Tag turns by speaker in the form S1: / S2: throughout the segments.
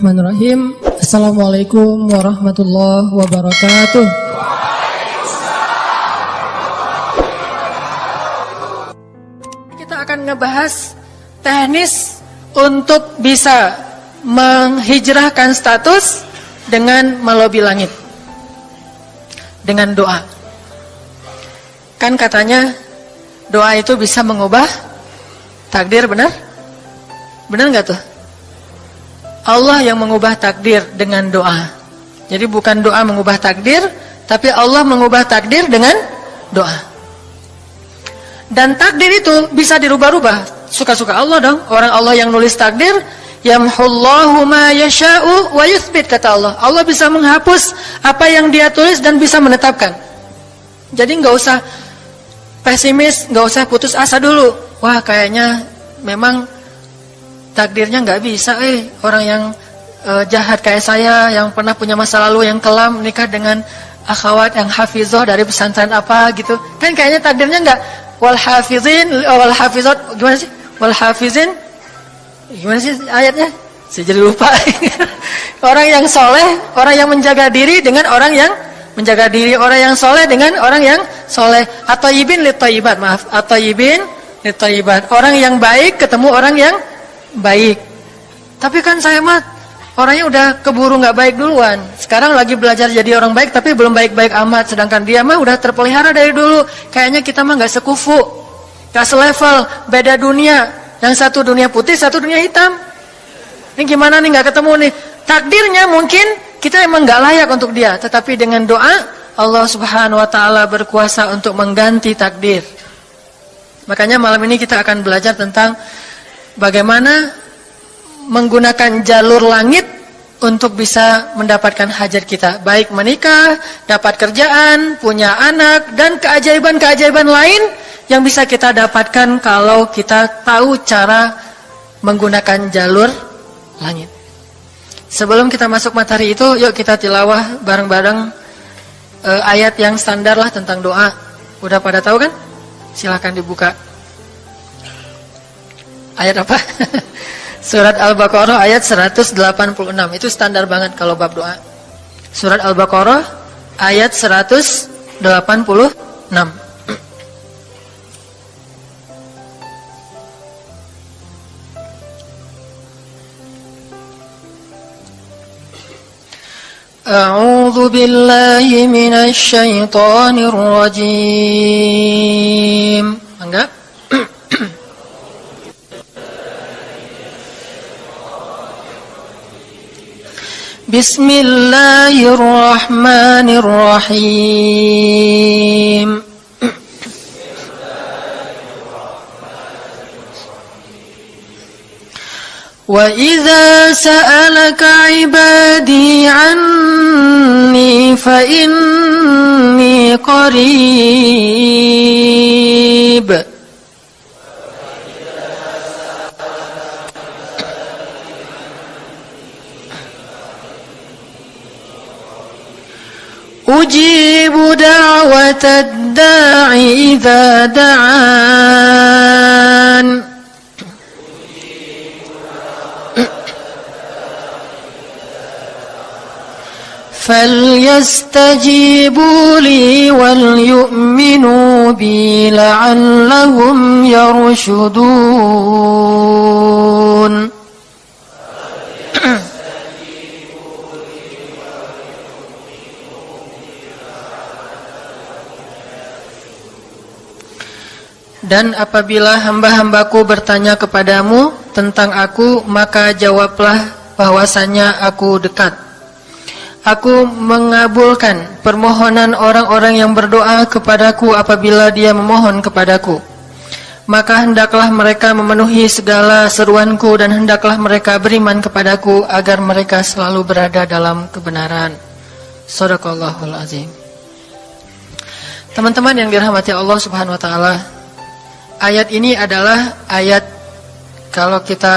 S1: Bismillahirrahmanirrahim. Assalamualaikum warahmatullahi wabarakatuh. Kita akan ngebahas teknis untuk bisa menghijrahkan status dengan melobi langit dengan doa. Kan katanya doa itu bisa mengubah takdir, benar? Benar nggak tuh? Allah yang mengubah takdir dengan doa. Jadi bukan doa mengubah takdir, tapi Allah mengubah takdir dengan doa. Dan takdir itu bisa dirubah-rubah, suka-suka Allah dong. Orang Allah yang nulis takdir, yamhullahu ma yasha'u wa yuthbit, kata Allah. Allah bisa menghapus apa yang Dia tulis dan bisa menetapkan. Jadi nggak usah pesimis, nggak usah putus asa dulu. Wah, kayaknya memang takdirnya nggak bisa, orang yang jahat kayak saya, yang pernah punya masa lalu yang kelam, nikah dengan akhwat yang hafizoh dari pesantren apa gitu, kan kayaknya takdirnya nggak. Wal hafizin, wal hafizat, gimana sih? Wal hafizin, gimana sih ayatnya? Saya jadi lupa. Orang yang soleh, orang yang menjaga diri dengan orang yang menjaga diri, orang yang soleh dengan orang yang soleh. Atau yibin litoyibat, maaf, atau yibin litoyibat. Orang yang baik ketemu orang yang baik. Tapi kan saya mah orangnya udah keburu nggak baik duluan. Sekarang lagi belajar jadi orang baik tapi belum baik-baik amat. Sedangkan dia mah udah terpelihara dari dulu. Kayaknya kita mah nggak sekufu, nggak selevel, beda dunia. Yang satu dunia putih, satu dunia hitam. Ini gimana nih, nggak ketemu nih. Takdirnya mungkin kita emang nggak layak untuk dia, tetapi dengan doa Allah Subhanahu Wa Taala berkuasa untuk mengganti takdir. Makanya malam ini kita akan belajar tentang bagaimana menggunakan jalur langit untuk bisa mendapatkan hajat kita, baik menikah, dapat kerjaan, punya anak, dan keajaiban-keajaiban lain yang bisa kita dapatkan kalau kita tahu cara menggunakan jalur langit. Sebelum kita masuk materi itu, yuk kita tilawah bareng-bareng ayat yang standar lah tentang doa. Udah pada tahu kan? Silahkan dibuka. Ayat apa? Surat Al-Baqarah ayat 186. Itu standar banget kalau bab doa. Surat Al-Baqarah ayat 186. A'udzu billahi minasy syaithanir rajim. Enggak? Bismillahirrahmanirrahim. Wa idza sa'alaka 'ibadi 'anni fa inni qarib. Ujibu da'watad da'i idza da'an. Falyastajibu li wal yu'minu bi la'allahum yarshudun. Dan apabila hamba-hambaku bertanya kepadamu tentang aku, maka jawablah bahwasanya aku dekat. Aku mengabulkan permohonan orang-orang yang berdoa kepadaku apabila dia memohon kepadaku. Maka hendaklah mereka memenuhi segala seruanku dan hendaklah mereka beriman kepadaku agar mereka selalu berada dalam kebenaran. Shadaqallahul azim. Teman-teman yang dirahmati Allah Subhanahu wa taala, ayat ini adalah ayat, kalau kita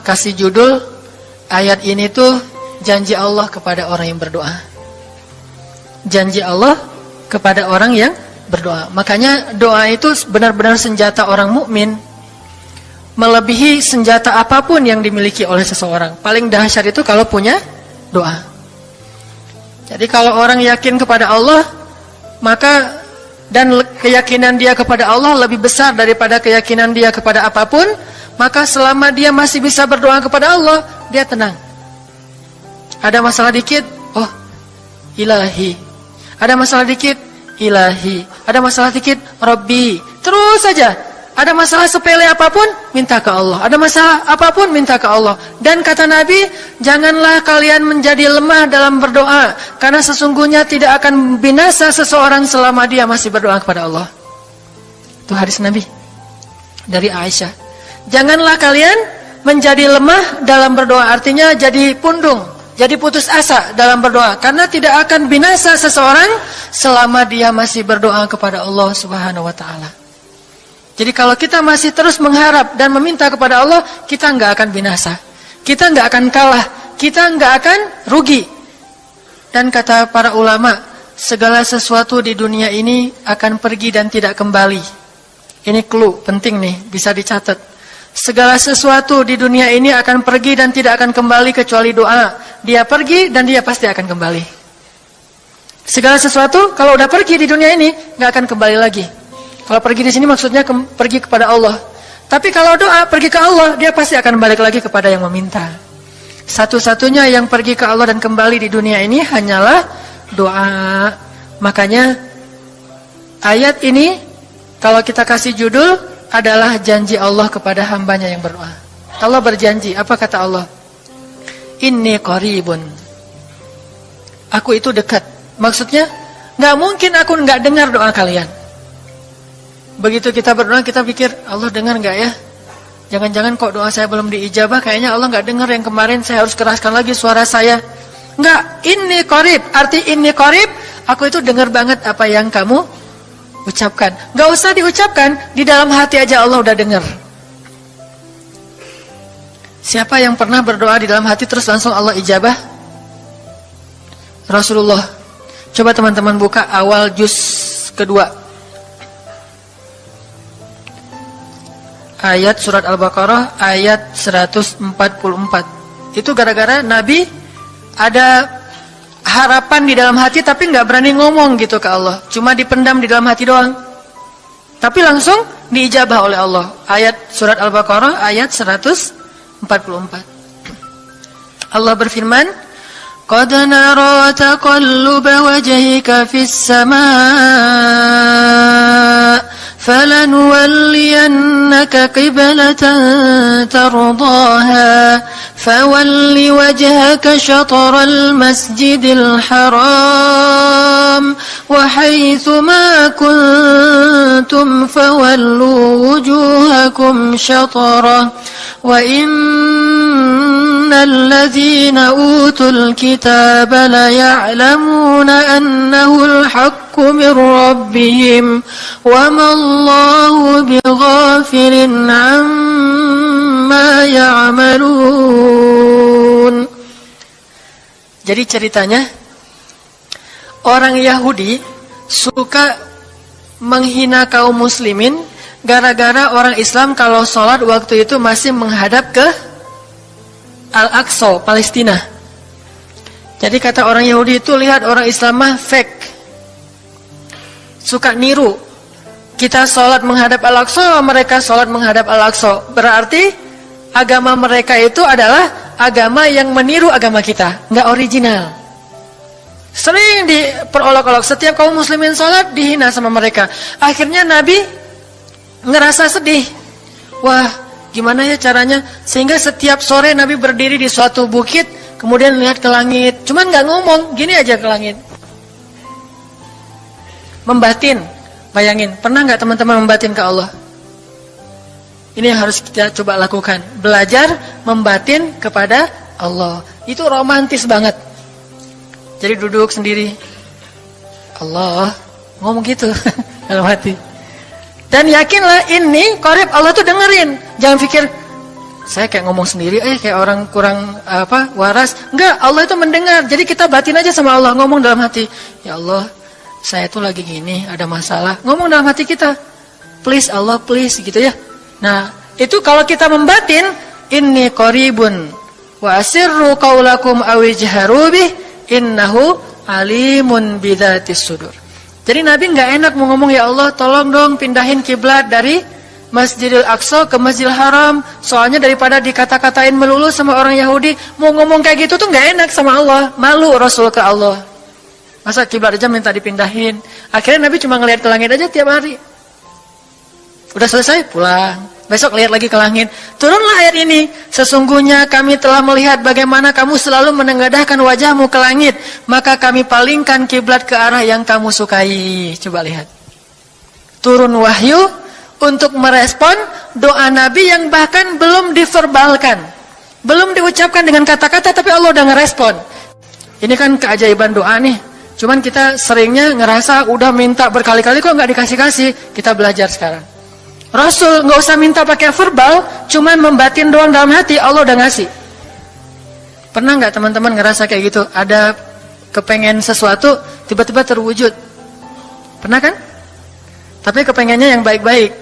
S1: kasih judul, ayat ini tuh janji Allah kepada orang yang berdoa. Janji Allah kepada orang yang berdoa. Makanya doa itu benar-benar senjata orang mukmin. melebihi senjata apapun yang dimiliki oleh seseorang. Paling dahsyat itu kalau punya doa. Jadi kalau orang yakin kepada Allah, maka dan keyakinan dia kepada Allah lebih besar daripada keyakinan dia kepada apapun, maka selama dia masih bisa berdoa kepada Allah, dia tenang. Ada masalah dikit, oh Ilahi. Ada masalah dikit, Ilahi. Ada masalah dikit, Rabbi. Terus saja. Ada masalah sepele apapun, minta ke Allah. Ada masalah apapun, minta ke Allah. Dan kata Nabi, janganlah kalian menjadi lemah dalam berdoa, karena sesungguhnya tidak akan binasa seseorang selama dia masih berdoa kepada Allah. Itu hadis Nabi dari Aisyah. Janganlah kalian menjadi lemah dalam berdoa, artinya jadi pundung, jadi putus asa dalam berdoa, karena tidak akan binasa seseorang selama dia masih berdoa kepada Allah Subhanahu wa taala. Jadi kalau kita masih terus mengharap dan meminta kepada Allah, kita nggak akan binasa, kita nggak akan kalah, kita nggak akan rugi. Dan kata para ulama, segala sesuatu di dunia ini akan pergi dan tidak kembali. Ini clue penting nih, bisa dicatat. Segala sesuatu di dunia ini akan pergi dan tidak akan kembali kecuali doa. Dia pergi dan dia pasti akan kembali. Segala sesuatu kalau udah pergi di dunia ini nggak akan kembali lagi. Kalau pergi di sini maksudnya pergi kepada Allah. Tapi kalau doa pergi ke Allah, dia pasti akan balik lagi kepada yang meminta. Satu-satunya yang pergi ke Allah dan kembali di dunia ini hanyalah doa. Makanya ayat ini kalau kita kasih judul adalah janji Allah kepada hambanya yang berdoa. Allah berjanji, apa kata Allah? Inni qaribun. Aku itu dekat. Maksudnya nggak mungkin aku nggak dengar doa kalian. Begitu kita berdoa, kita pikir, Allah dengar nggak ya? Jangan-jangan kok doa saya belum diijabah, kayaknya Allah nggak dengar yang kemarin, saya harus keraskan lagi suara saya. Nggak, inni qarib, arti inni qarib, aku itu dengar banget apa yang kamu ucapkan. Nggak usah diucapkan, di dalam hati aja Allah udah dengar. Siapa yang pernah berdoa di dalam hati terus langsung Allah ijabah? Rasulullah. Coba teman-teman buka awal juz kedua. Ayat surat Al-Baqarah ayat 144. Itu gara-gara Nabi ada harapan di dalam hati tapi nggak berani ngomong gitu ke Allah. Cuma dipendam di dalam hati doang. Tapi langsung diijabah oleh Allah. Ayat surat Al-Baqarah ayat 144. Allah berfirman, "Qad nara taqalluba wajhika fis samaa." فَلَنُوَلِّيَنَّكَ قِبْلَةً تَرْضَاهَا فَوَلِّ وَجْهَكَ شَطْرَ الْمَسْجِدِ الْحَرَامِ وَحَيْثُ مَا كُنْتُمْ فَوَلُّوا وُجُوهَكُمْ شَطْرَهُ وَإِنَّ الَّذِينَ أُوتُوا الْكِتَابَ لَيَعْلَمُونَ أَنَّهُ الْحَقُّ مِنْ رَبِّهِمْ وَمَا اللَّهُ بِغَافِلٍ عَمَّا يَعْمَلُونَ. Jadi ceritanya, orang Yahudi suka menghina kaum muslimin gara-gara orang Islam kalau sholat waktu itu masih menghadap ke Al-Aqsa, Palestina. Jadi kata orang Yahudi itu, lihat orang Islam mah fake, suka niru. Kita sholat menghadap Al-Aqsa, mereka sholat menghadap Al-Aqsa. Berarti agama mereka itu adalah agama yang meniru agama kita, nggak original. Sering diperolok-olok, setiap kaum muslimin sholat dihina sama mereka. Akhirnya Nabi ngerasa sedih. Wah, gimana ya caranya? Sehingga setiap sore Nabi berdiri di suatu bukit, kemudian lihat ke langit. Cuman nggak ngomong, gini aja ke langit. Membatin. Bayangin, pernah nggak teman-teman membatin ke Allah? Ini yang harus kita coba lakukan. Belajar membatin kepada Allah. Itu romantis banget. Jadi duduk sendiri, Allah, ngomong gitu dalam hati. Dan yakinlah ini qarib, Allah tuh dengerin. Jangan pikir saya kayak ngomong sendiri, kayak orang kurang waras. Enggak, Allah itu mendengar. Jadi kita batin aja sama Allah, ngomong dalam hati, ya Allah, saya tuh lagi gini, ada masalah. Ngomong dalam hati kita, please Allah, please, gitu ya. Nah, Itu kalau kita membatin, inni qaribun wa asirru qaulakum aw ijharu bih innahu alimun bidzatis sudur. Jadi Nabi nggak enak mau ngomong, ya Allah tolong dong pindahin kiblat dari Masjidil Aqsa ke Masjidil Haram. Soalnya daripada dikata-katain melulu sama orang Yahudi, mau ngomong kayak gitu tuh nggak enak sama Allah. Malu Rasul ke Allah. Masa kiblat aja minta dipindahin. Akhirnya Nabi cuma ngelihat ke langit aja tiap hari. Udah selesai pulang. Besok lihat lagi ke langit. Turunlah ayat ini. Sesungguhnya kami telah melihat bagaimana kamu selalu menengadahkan wajahmu ke langit. Maka kami palingkan kiblat ke arah yang kamu sukai. Coba lihat. Turun wahyu untuk merespon doa Nabi yang bahkan belum diverbalkan. Belum diucapkan dengan kata-kata, tapi Allah udah ngerespon. Ini kan keajaiban doa nih. Cuman kita seringnya ngerasa udah minta berkali-kali kok nggak dikasih-kasih. Kita belajar sekarang. Rasul nggak usah minta pakai verbal, cuman membatin doang dalam hati, Allah udah ngasih. Pernah nggak teman-teman ngerasa kayak gitu? Ada kepengen sesuatu, tiba-tiba terwujud. Pernah kan? Tapi kepengennya yang baik-baik.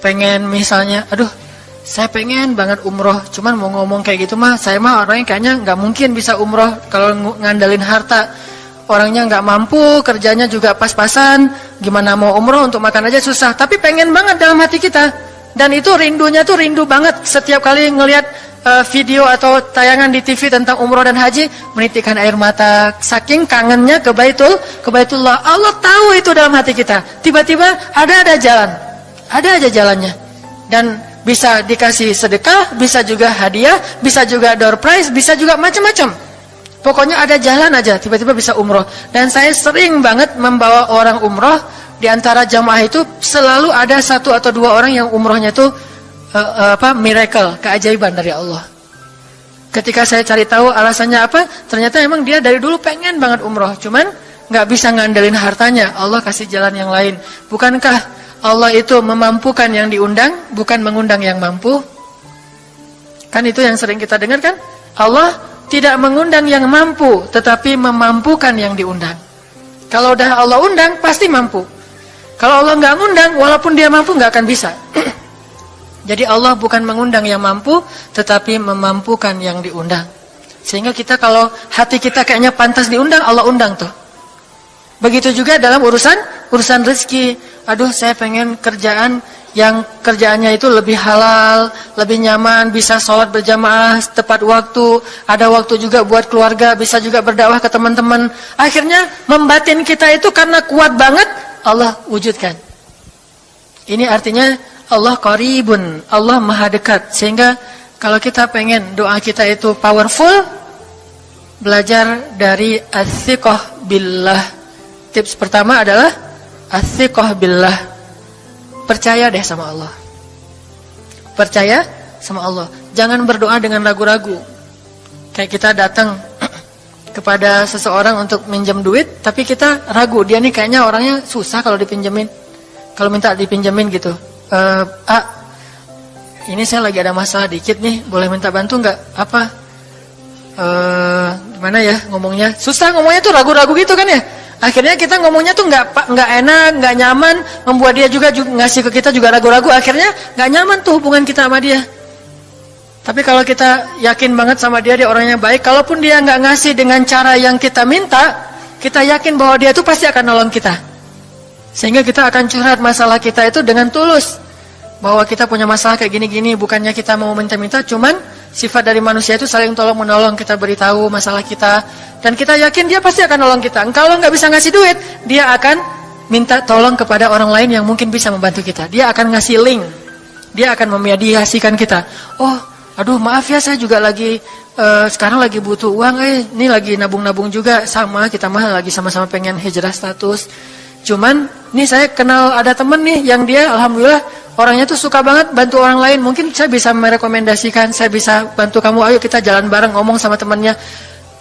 S1: Pengen misalnya, aduh, saya pengen banget umroh, cuman mau ngomong kayak gitu mah, saya mah orangnya kayaknya nggak mungkin bisa umroh kalau ngandalin harta. Orangnya nggak mampu, kerjanya juga pas-pasan, gimana mau umroh untuk makan aja susah. Tapi pengen banget dalam hati kita. Dan itu rindunya tuh rindu banget. Setiap kali ngelihat video atau tayangan di TV tentang umroh dan haji, menitikkan air mata. Saking kangennya ke Baitullah. Allah tahu itu dalam hati kita. Tiba-tiba ada jalan. Ada aja jalannya. Dan bisa dikasih sedekah, bisa juga hadiah, bisa juga door prize, bisa juga macam-macam. Pokoknya ada jalan aja, tiba-tiba bisa umroh. Dan saya sering banget membawa orang umroh. Di antara jamaah itu selalu ada 1 atau 2 orang yang umrohnya itu miracle, keajaiban dari Allah. Ketika saya cari tahu alasannya apa, ternyata emang dia dari dulu pengen banget umroh, cuman nggak bisa ngandelin hartanya. Allah kasih jalan yang lain. Bukankah Allah itu memampukan yang diundang, bukan mengundang yang mampu? Kan itu yang sering kita dengar kan? Allah tidak mengundang yang mampu, tetapi memampukan yang diundang. Kalau udah Allah undang, pasti mampu. Kalau Allah nggak ngundang, walaupun dia mampu nggak akan bisa. Jadi Allah bukan mengundang yang mampu, tetapi memampukan yang diundang. Sehingga kita kalau hati kita kayaknya pantas diundang, Allah undang tuh. Begitu juga dalam urusan rezeki. Aduh, saya pengen kerjaan yang kerjaannya itu lebih halal, lebih nyaman, bisa sholat berjamaah tepat waktu, ada waktu juga buat keluarga, bisa juga berdakwah ke teman-teman. Akhirnya membatin kita itu karena kuat banget, Allah wujudkan. Ini artinya Allah qaribun, Allah maha dekat. Sehingga kalau kita pengen doa kita itu powerful, belajar dari as-siqah billah. Tips pertama adalah as-siqah billah. Percaya deh sama Allah. Percaya sama Allah. Jangan berdoa dengan ragu-ragu. Kayak kita datang kepada seseorang untuk minjem duit, tapi kita ragu. Dia nih kayaknya orangnya susah kalau dipinjemin. Kalau minta dipinjemin gitu. Ini saya lagi ada masalah dikit nih. Boleh minta bantu nggak? Apa? Gimana ya ngomongnya? Susah ngomongnya tuh ragu-ragu gitu kan ya. Akhirnya kita ngomongnya tuh nggak enak, nggak nyaman, membuat dia juga ngasih ke kita juga ragu-ragu. Akhirnya nggak nyaman tuh hubungan kita sama dia. Tapi kalau kita yakin banget sama dia orangnya baik, kalaupun dia nggak ngasih dengan cara yang kita minta, kita yakin bahwa dia tuh pasti akan nolong kita. Sehingga kita akan curhat masalah kita itu dengan tulus. Bahwa kita punya masalah kayak gini-gini, bukannya kita mau minta-minta, cuman sifat dari manusia itu saling tolong-menolong. Kita beritahu masalah kita, dan kita yakin dia pasti akan nolong kita. Kalau nggak bisa ngasih duit, dia akan minta tolong kepada orang lain yang mungkin bisa membantu kita. Dia akan ngasih link, dia akan memediasikan kita. Oh, aduh maaf ya, saya juga lagi sekarang lagi butuh uang. Ini lagi nabung-nabung juga, sama kita mah lagi sama-sama pengen hijrah status. Cuman, nih saya kenal ada temen nih yang dia alhamdulillah orangnya tuh suka banget bantu orang lain. Mungkin saya bisa merekomendasikan, saya bisa bantu kamu, ayo kita jalan bareng, ngomong sama temennya.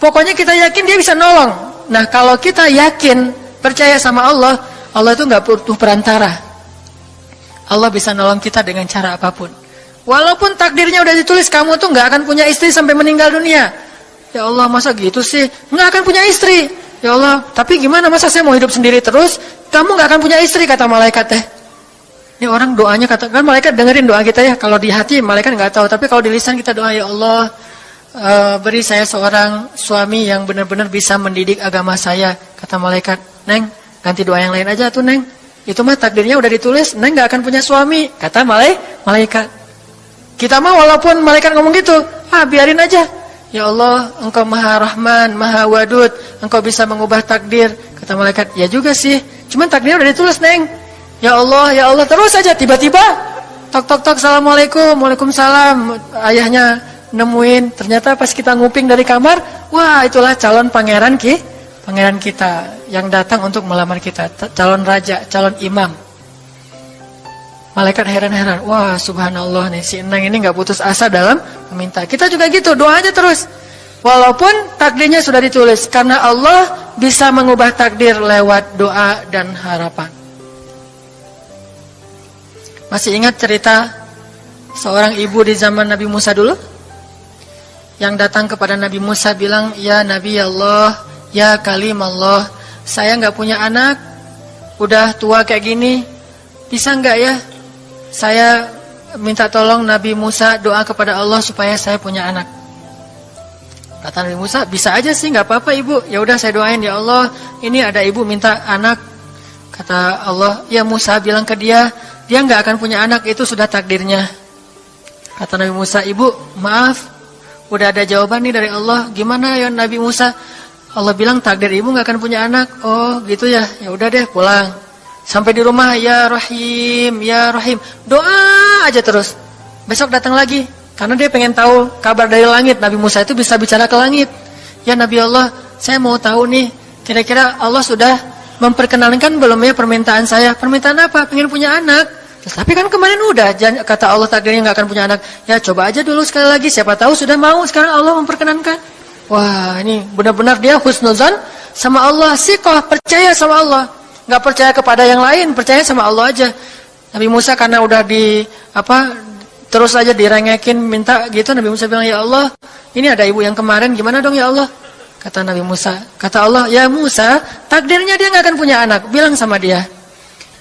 S1: Pokoknya kita yakin dia bisa nolong. Nah kalau kita yakin, percaya sama Allah, Allah itu gak butuh perantara. Allah bisa nolong kita dengan cara apapun. Walaupun takdirnya udah ditulis, kamu tuh gak akan punya istri sampai meninggal dunia. Ya Allah, masa gitu sih? Gak akan punya istri. Ya Allah, tapi gimana, masa saya mau hidup sendiri terus? Kamu gak akan punya istri, kata malaikat teh. Ini orang doanya katakan malaikat dengerin doa kita ya. Kalau di hati malaikat nggak tahu, tapi kalau di lisan kita doa, ya Allah, beri saya seorang suami yang benar-benar bisa mendidik agama saya. Kata malaikat, Neng, ganti doa yang lain aja tuh Neng. Itu mah takdirnya udah ditulis, Neng nggak akan punya suami. Kata malaikat. Kita mah walaupun malaikat ngomong gitu, biarin aja. Ya Allah, Engkau Maha Rahman, Maha Wadud, Engkau bisa mengubah takdir. Kata malaikat, ya juga sih. Cuman takdirnya udah ditulis Neng. Ya Allah, terus saja tiba-tiba tok, Assalamualaikum, Waalaikumsalam. Ayahnya nemuin, ternyata pas kita nguping dari kamar, wah itulah calon pangeran kita yang datang untuk melamar kita, calon raja, calon imam. Malaikat heran-heran, wah subhanallah nih, si Enang ini gak putus asa dalam meminta. Kita juga gitu, doa aja terus. Walaupun takdirnya sudah ditulis, karena Allah bisa mengubah takdir lewat doa dan harapan. Masih ingat cerita seorang ibu di zaman Nabi Musa dulu? Yang datang kepada Nabi Musa bilang, ya Nabi Allah, ya kalim Allah, saya gak punya anak, udah tua kayak gini, bisa gak ya? Saya minta tolong Nabi Musa doa kepada Allah supaya saya punya anak. Kata Nabi Musa, bisa aja sih, gak apa-apa ibu. Ya udah saya doain, ya Allah, ini ada ibu minta anak. Kata Allah, ya Musa bilang ke dia gak akan punya anak, itu sudah takdirnya. Kata Nabi Musa, ibu maaf, udah ada jawaban nih dari Allah. Gimana ya Nabi Musa? Allah bilang takdir ibu gak akan punya anak. Oh gitu ya, ya udah deh pulang. Sampai di rumah, ya Rahim, ya Rahim, doa aja terus. Besok datang lagi, karena dia pengen tahu kabar dari langit. Nabi Musa itu bisa bicara ke langit. Ya Nabi Allah, saya mau tahu nih, kira-kira Allah sudah memperkenalkan belum ya permintaan saya? Permintaan apa? Pengen punya anak. Tapi kan kemarin udah, kata Allah takdirnya gak akan punya anak. Ya coba aja dulu sekali lagi, siapa tahu sudah mau. Sekarang Allah memperkenankan. Wah ini benar-benar dia husnuzan sama Allah. Siqah, percaya sama Allah. Gak percaya kepada yang lain, percaya sama Allah aja. Nabi Musa karena udah terus aja direngekin minta gitu. Nabi Musa bilang, ya Allah, ini ada ibu yang kemarin, gimana dong ya Allah? Kata Nabi Musa, kata Allah, ya Musa, takdirnya dia gak akan punya anak. Bilang sama dia,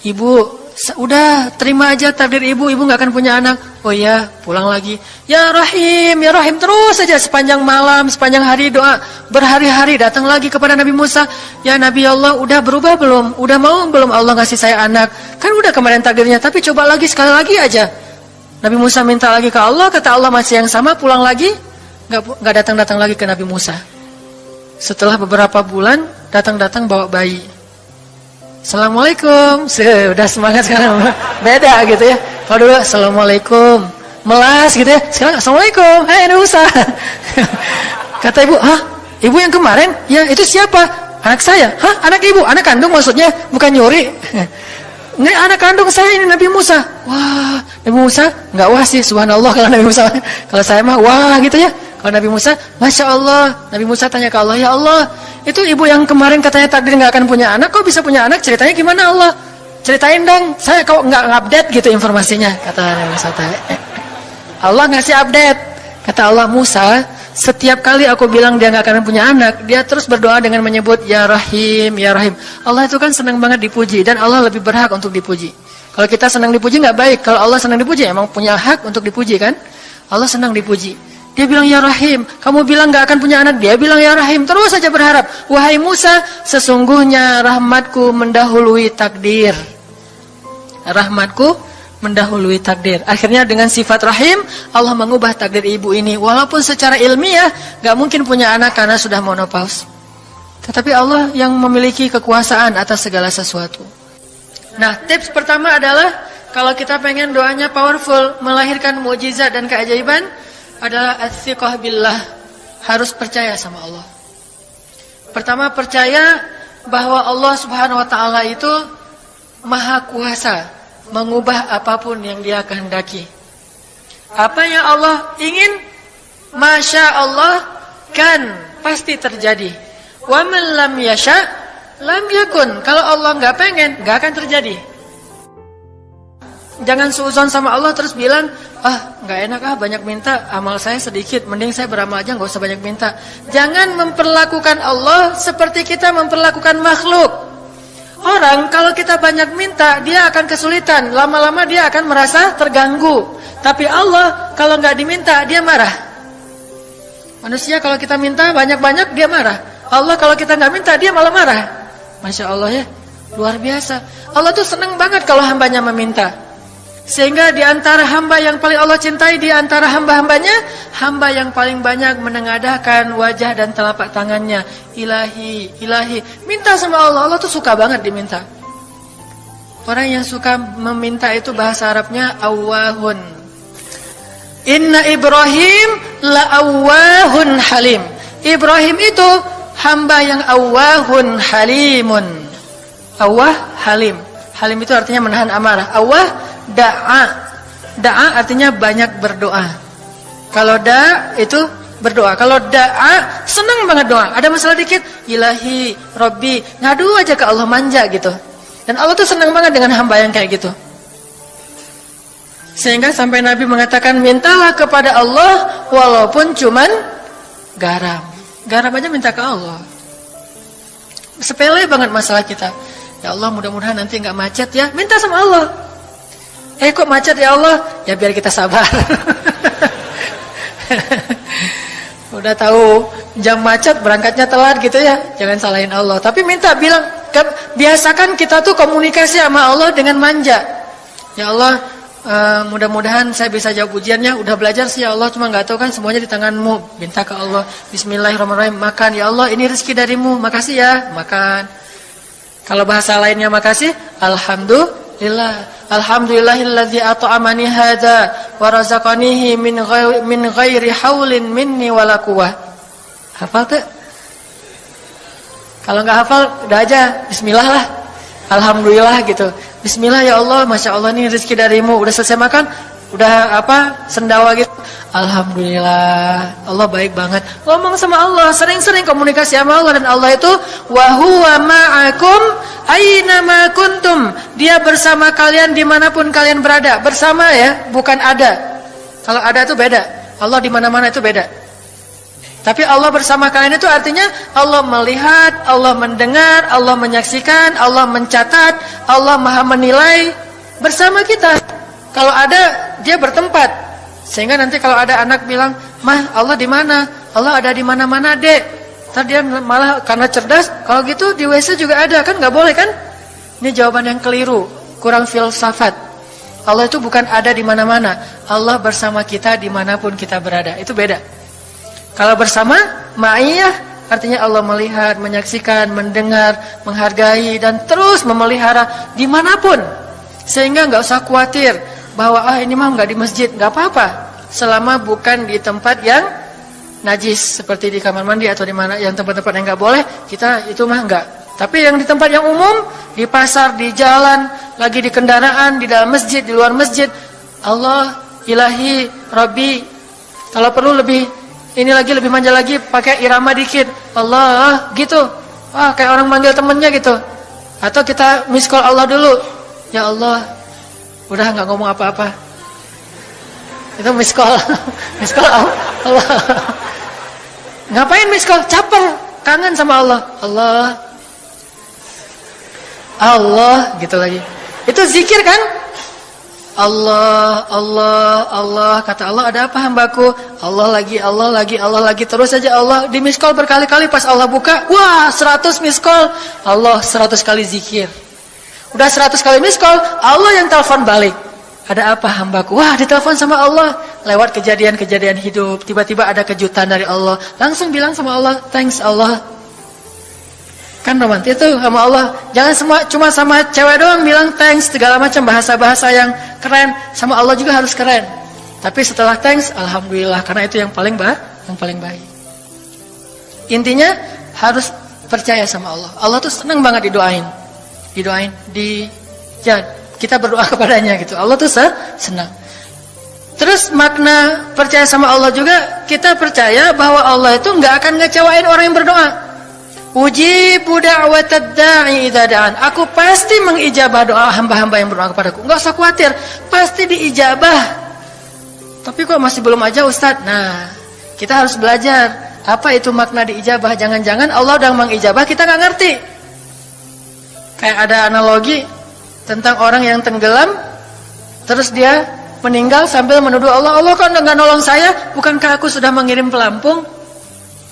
S1: ibu, udah terima aja takdir ibu gak akan punya anak. Oh ya, pulang lagi. Ya Rahim, terus saja sepanjang malam, sepanjang hari doa, berhari-hari datang lagi kepada Nabi Musa. Ya Nabi Allah, udah berubah belum? Udah mau belum Allah ngasih saya anak? Kan udah kemarin takdirnya, tapi coba lagi, sekali lagi aja. Nabi Musa minta lagi ke Allah, kata Allah masih yang sama, pulang lagi, gak datang-datang lagi ke Nabi Musa. Setelah beberapa bulan, datang-datang bawa bayi. Assalamualaikum, sudah semangat sekarang, beda gitu ya. Kalau dulu Assalamualaikum, melas gitu ya. Sekarang Assalamualaikum, hai Nabi Musa. Kata ibu, ibu yang kemarin? Ya itu siapa? Anak saya. Anak ibu? Anak kandung maksudnya, bukan nyuri. Nggak, anak kandung saya ini Nabi Musa. Wah, Nabi Musa nggak wah sih, subhanallah kalau Nabi Musa. Kalau saya mah wah gitu ya. Kalau Nabi Musa, Masya Allah. Nabi Musa tanya ke Allah, ya Allah, itu ibu yang kemarin katanya takdir nggak akan punya anak, kok bisa punya anak? Ceritanya gimana Allah? Ceritain dong, saya kok nggak update gitu informasinya. Kata Nabi Musa. Allah ngasih update. Kata Allah, Musa, setiap kali aku bilang dia nggak akan punya anak, dia terus berdoa dengan menyebut Ya Rahim, Ya Rahim. Allah itu kan senang banget dipuji, dan Allah lebih berhak untuk dipuji. Kalau kita senang dipuji nggak baik. Kalau Allah senang dipuji, emang punya hak untuk dipuji kan? Allah senang dipuji. Dia bilang Ya Rahim, kamu bilang gak akan punya anak, dia bilang Ya Rahim, terus saja berharap. Wahai Musa, sesungguhnya rahmatku mendahului takdir. Rahmatku mendahului takdir. Akhirnya dengan sifat Rahim, Allah mengubah takdir ibu ini. Walaupun secara ilmiah gak mungkin punya anak karena sudah menopause. Tetapi Allah yang memiliki kekuasaan atas segala sesuatu. Nah, tips pertama adalah kalau kita pengen doanya powerful, melahirkan mukjizat dan keajaiban, adalah as-siqah billah, harus percaya sama Allah. Pertama, percaya bahwa Allah Subhanahu wa taala itu maha kuasa mengubah apapun yang Dia kehendaki. Apa yang Allah ingin, masya Allah kan pasti terjadi. Wa man lam yasha lam yakun. Kalau Allah nggak pengen, nggak akan terjadi. Jangan suuzon sama Allah terus bilang, nggak enak banyak minta, amal saya sedikit, mending saya beramal aja nggak usah banyak minta. Jangan memperlakukan Allah seperti kita memperlakukan makhluk. Orang kalau kita banyak minta, dia akan kesulitan. Lama-lama dia akan merasa terganggu. Tapi Allah kalau nggak diminta, dia marah. Manusia kalau kita minta banyak-banyak, dia marah. Allah kalau kita nggak minta, dia malah marah. Masya Allah ya, luar biasa. Allah tuh senang banget kalau hambanya meminta. Sehingga di antara hamba yang paling Allah cintai, di antara hamba-hambanya, hamba yang paling banyak menengadahkan wajah dan telapak tangannya. Ilahi, ilahi. Minta sama Allah, Allah tuh suka banget diminta. Orang yang suka meminta itu bahasa Arabnya awwahun. Inna Ibrahim la'awwahun halim. Ibrahim itu hamba yang awwahun halimun. Awwah, halim. Halim itu artinya menahan amarah. Awwah, da'a. Da'a artinya banyak berdoa. Kalau da' itu berdoa. Kalau da'a senang banget doa. Ada masalah dikit, ilahi, Rabbi, ngadu aja ke Allah, manja gitu. Dan Allah tuh senang banget dengan hamba yang kayak gitu. Sehingga sampai Nabi mengatakan, mintalah kepada Allah walaupun cuman garam. Garam aja minta ke Allah. Sepele banget masalah kita. Ya Allah, mudah-mudahan nanti nggak macet ya. Minta sama Allah. Kok macet ya Allah? Ya biar kita sabar. Udah tahu jam macet berangkatnya telat gitu ya. Jangan salahin Allah. Tapi minta, bilang, biasakan kita tuh komunikasi sama Allah dengan manja. Ya Allah, mudah-mudahan saya bisa jawab ujiannya. Udah belajar sih ya Allah, cuma nggak tahu kan semuanya di tanganmu. Minta ke Allah. Bismillahirrahmanirrahim. Makan ya Allah, ini rezeki darimu. Makasih ya, makan. Kalau bahasa lainnya makasih, alhamdulillah. Alhamdulillahilladzi at'amani hadza wa razaqanihi min ghairi haulin minni wala quwwah. Hafal tuh? Kalau enggak hafal, udah aja bismillah lah. Alhamdulillah gitu. Bismillah ya Allah, Masya Allah ini rezeki darimu. Udah selesai makan, udah sendawa gitu. Alhamdulillah, Allah baik banget. Ngomong sama Allah, sering-sering komunikasi sama Allah. Dan Allah itu wa huwa ma'akum aina ma kuntum. Dia bersama kalian dimanapun kalian berada. Bersama ya, bukan ada. Kalau ada itu beda. Allah di mana-mana itu beda. Tapi Allah bersama kalian itu artinya Allah melihat, Allah mendengar, Allah menyaksikan, Allah mencatat, Allah maha menilai bersama kita. Kalau ada, dia bertempat. Sehingga nanti kalau ada anak bilang, "Mah, Allah di mana?" Allah ada di mana-mana, Dek. Ntar dia malah karena cerdas, kalau gitu di WC juga ada, kan nggak boleh kan? Ini jawaban yang keliru, kurang filsafat. Allah itu bukan ada di mana-mana. Allah bersama kita dimanapun kita berada. Itu beda. Kalau bersama, ma'iyah artinya Allah melihat, menyaksikan, mendengar, menghargai, dan terus memelihara dimanapun. Sehingga nggak usah khawatir bahwa ini mah nggak di masjid, nggak apa-apa. Selama bukan di tempat yang najis, seperti di kamar mandi atau di mana yang tempat-tempat yang nggak boleh, kita itu mah nggak. Tapi yang di tempat yang umum, di pasar, di jalan, lagi di kendaraan, di dalam masjid, di luar masjid, Allah, ilahi, Rabbi. Kalau perlu lebih manja lagi, pakai irama dikit. Allah, gitu. Wah, kayak orang manggil temennya gitu. Atau kita miss call Allah dulu. Ya Allah, udah nggak ngomong apa-apa. Itu miss call. Miss call Allah. Ngapain miss call? Caper, kangen sama Allah. Allah, gitu lagi. Itu zikir kan? Allah, Allah, Allah. Kata Allah, ada apa hambaku? Allah lagi. Terus saja Allah di miss call berkali-kali. Pas Allah buka, wah 100 miss call. Allah 100 kali zikir. Udah 100 kali miss call, Allah yang telepon balik. Ada apa hambaku? Wah, ditelepon sama Allah. Lewat kejadian-kejadian hidup, tiba-tiba ada kejutan dari Allah. Langsung bilang sama Allah, thanks Allah. Kan romantis itu sama Allah. Jangan cuma sama cewek doang bilang thanks, segala macam bahasa-bahasa yang keren. Sama Allah juga harus keren. Tapi setelah thanks, alhamdulillah, karena itu yang paling baik. Intinya harus percaya sama Allah. Allah tuh senang banget didoain, kita berdoa kepadanya gitu. Allah tuh senang. Terus makna percaya sama Allah juga, kita percaya bahwa Allah itu nggak akan ngecewain orang yang berdoa. Ujibu da'watad da'i idza da'an. Aku pasti mengijabah doa hamba-hamba yang berdoa kepadaku. Enggak usah khawatir, pasti diijabah. Tapi kok masih belum aja Ustaz? Nah, kita harus belajar apa itu makna diijabah. Jangan-jangan Allah udah mengijabah, kita nggak ngerti. Kayak ada analogi tentang orang yang tenggelam, terus dia meninggal sambil menuduh Allah, Allah kan nggak nolong saya, bukankah aku sudah mengirim pelampung?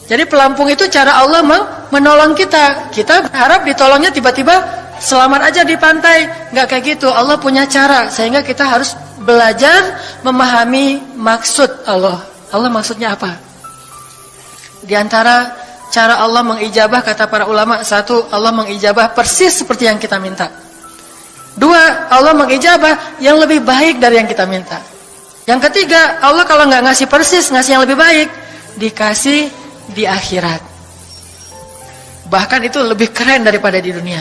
S1: Jadi pelampung itu cara Allah menolong kita. Kita berharap ditolongnya tiba-tiba selamat aja di pantai. Nggak kayak gitu, Allah punya cara. Sehingga kita harus belajar memahami maksud Allah. Allah maksudnya apa? Di antara cara Allah mengijabah, kata para ulama, satu, Allah mengijabah persis seperti yang kita minta. Dua, Allah mengijabah yang lebih baik dari yang kita minta. Yang ketiga, Allah kalau nggak ngasih persis, ngasih yang lebih baik, dikasih di akhirat. Bahkan itu lebih keren daripada di dunia.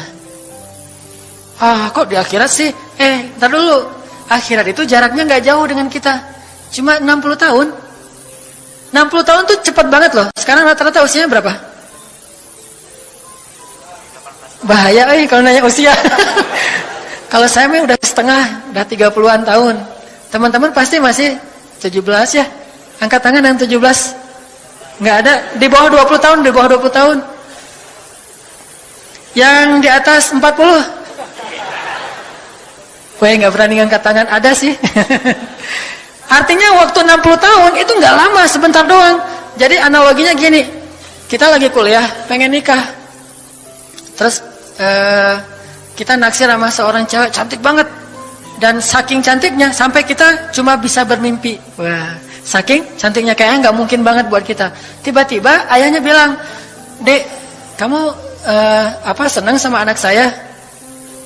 S1: Kok di akhirat sih? Ntar dulu. Akhirat itu jaraknya nggak jauh dengan kita. Cuma 60 tahun. 60 tahun tuh cepat banget loh. Sekarang rata-rata usianya berapa? Bahaya kalau nanya usia. Kalau saya mah udah setengah, udah 30-an tahun. Teman-teman pasti masih 17 ya. Angkat tangan yang 17. Nggak ada. Di bawah 20 tahun, di bawah 20 tahun. Yang di atas 40. Gue nggak berani angkat tangan, ada sih. Artinya waktu 60 tahun itu nggak lama, sebentar doang. Jadi analoginya gini, kita lagi kuliah, pengen nikah. Terus kita naksir sama seorang cewek cantik banget. Dan saking cantiknya sampai kita cuma bisa bermimpi. Wah, saking cantiknya kayaknya nggak mungkin banget buat kita. Tiba-tiba ayahnya bilang, "Dek, kamu senang sama anak saya?"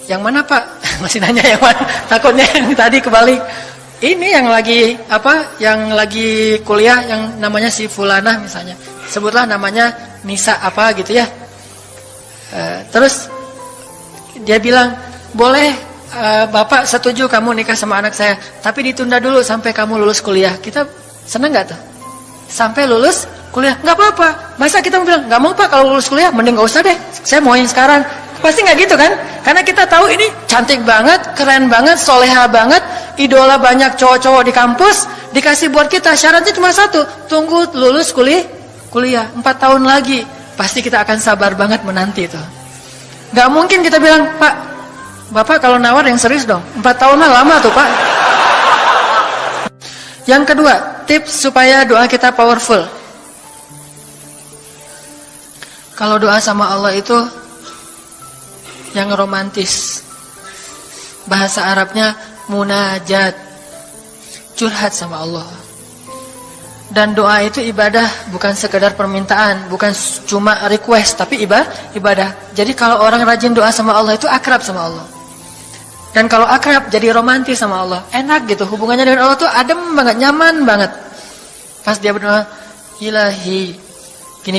S1: "Yang mana, Pak?" Masih nanya yang mana? Takutnya yang tadi kebalik. Ini yang lagi kuliah yang namanya si Fulanah misalnya. Sebutlah namanya Nisa apa gitu ya. Terus dia bilang, "Boleh Bapak setuju kamu nikah sama anak saya, tapi ditunda dulu sampai kamu lulus kuliah." Kita senang gak tuh? Sampai lulus kuliah, nggak apa-apa. Masa kita bilang, "Nggak mau Pak, kalau lulus kuliah mending gak usah deh, saya mau yang sekarang." Pasti nggak gitu kan? Karena kita tahu ini cantik banget, keren banget, soleha banget, idola banyak cowok-cowok di kampus, dikasih buat kita. Syaratnya cuma satu, tunggu lulus kuliah 4 tahun lagi. Pasti kita akan sabar banget menanti itu. Nggak mungkin kita bilang, "Pak, Bapak kalau nawar yang serius dong, 4 tahun mah lama tuh Pak." Yang kedua, tips supaya doa kita powerful. Kalau doa sama Allah itu yang romantis. Bahasa Arabnya munajat, curhat sama Allah. Dan doa itu ibadah, bukan sekedar permintaan, bukan cuma request, tapi ibadah. Jadi kalau orang rajin doa sama Allah itu akrab sama Allah. Dan kalau akrab jadi romantis sama Allah, enak gitu, hubungannya dengan Allah tuh adem banget, nyaman banget. Pas dia berdoa, "Ilahi," gini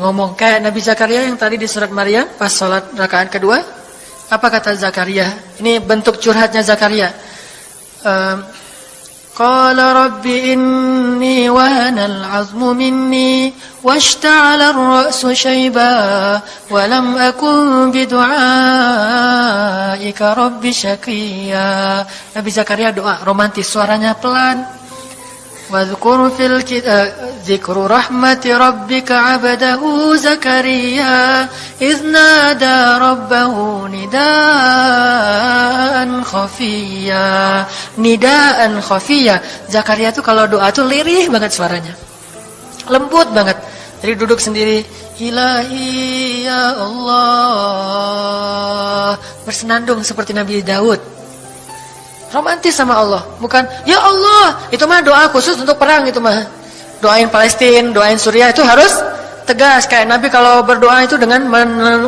S1: ngomong kayak Nabi Zakaria yang tadi di surat Maryam pas sholat rakaat kedua. Apa kata Zakaria? Ini bentuk curhatnya Zakaria. Qala rabbi inni wahana al-'azmu minni washta'ala ar-ra'su shayba wa lam akun bidu'aika rabbi syaqiyya. Nabi Zakaria doa romantis, suaranya pelan. Wadhkur fil dzikru rahmati rabbika 'abdahu Zakaria idz nada rabbahu nidaan khafiyya. Zakaria tuh kalau doa tuh lirih banget suaranya. Lembut banget. Jadi duduk sendiri, "Ilahi ya Allah." Bersenandung seperti Nabi Daud. Romantis sama Allah, bukan "Ya Allah." Itu mah doa khusus untuk perang, itu mah. Doain Palestina, doain Suriah itu harus tegas. Kayak Nabi kalau berdoa itu dengan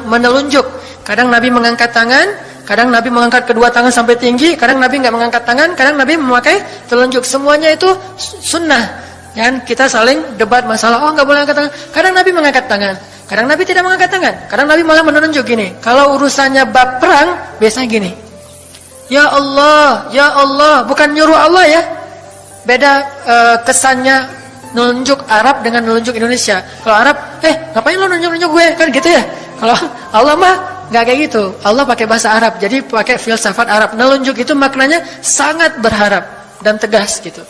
S1: menelunjuk. Kadang Nabi mengangkat tangan, kadang Nabi mengangkat kedua tangan sampai tinggi, kadang Nabi nggak mengangkat tangan, kadang Nabi memakai telunjuk. Semuanya itu sunnah. Dan kita saling debat masalah, "Oh nggak boleh angkat tangan." Kadang Nabi mengangkat tangan, kadang Nabi tidak mengangkat tangan, kadang Nabi malah menunjuk gini. Kalau urusannya bab perang, biasanya gini, "Ya Allah, ya Allah," bukan nyuruh Allah ya. Beda kesannya nunjuk Arab dengan nunjuk Indonesia. Kalau Arab, ngapain lo nunjuk gue? Kan gitu ya. Kalau Allah mah nggak kayak gitu. Allah pakai bahasa Arab, jadi pakai filsafat Arab. Nunjuk itu maknanya sangat berharap dan tegas gitu.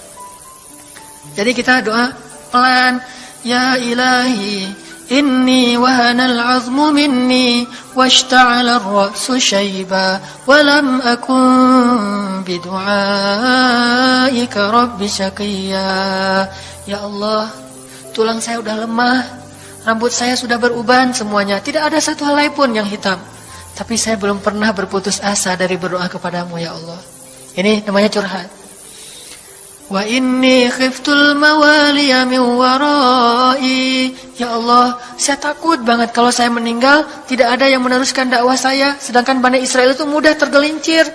S1: Jadi kita doa pelan, "Ya Ilahi, Inni wahanal azmu minni washta'ala ar-ra'su shayba wa lam akun bidu'aika rabbi syaqiyya. Ya Allah, tulang saya sudah lemah, rambut saya sudah beruban semuanya, tidak ada satu helai pun yang hitam. Tapi saya belum pernah berputus asa dari berdoa kepadamu ya Allah. Ini namanya curhat. Wa inni khiftul mawaliya min warai. Ya Allah, saya takut banget kalau saya meninggal tidak ada yang meneruskan dakwah saya, sedangkan Bani Israel itu mudah tergelincir.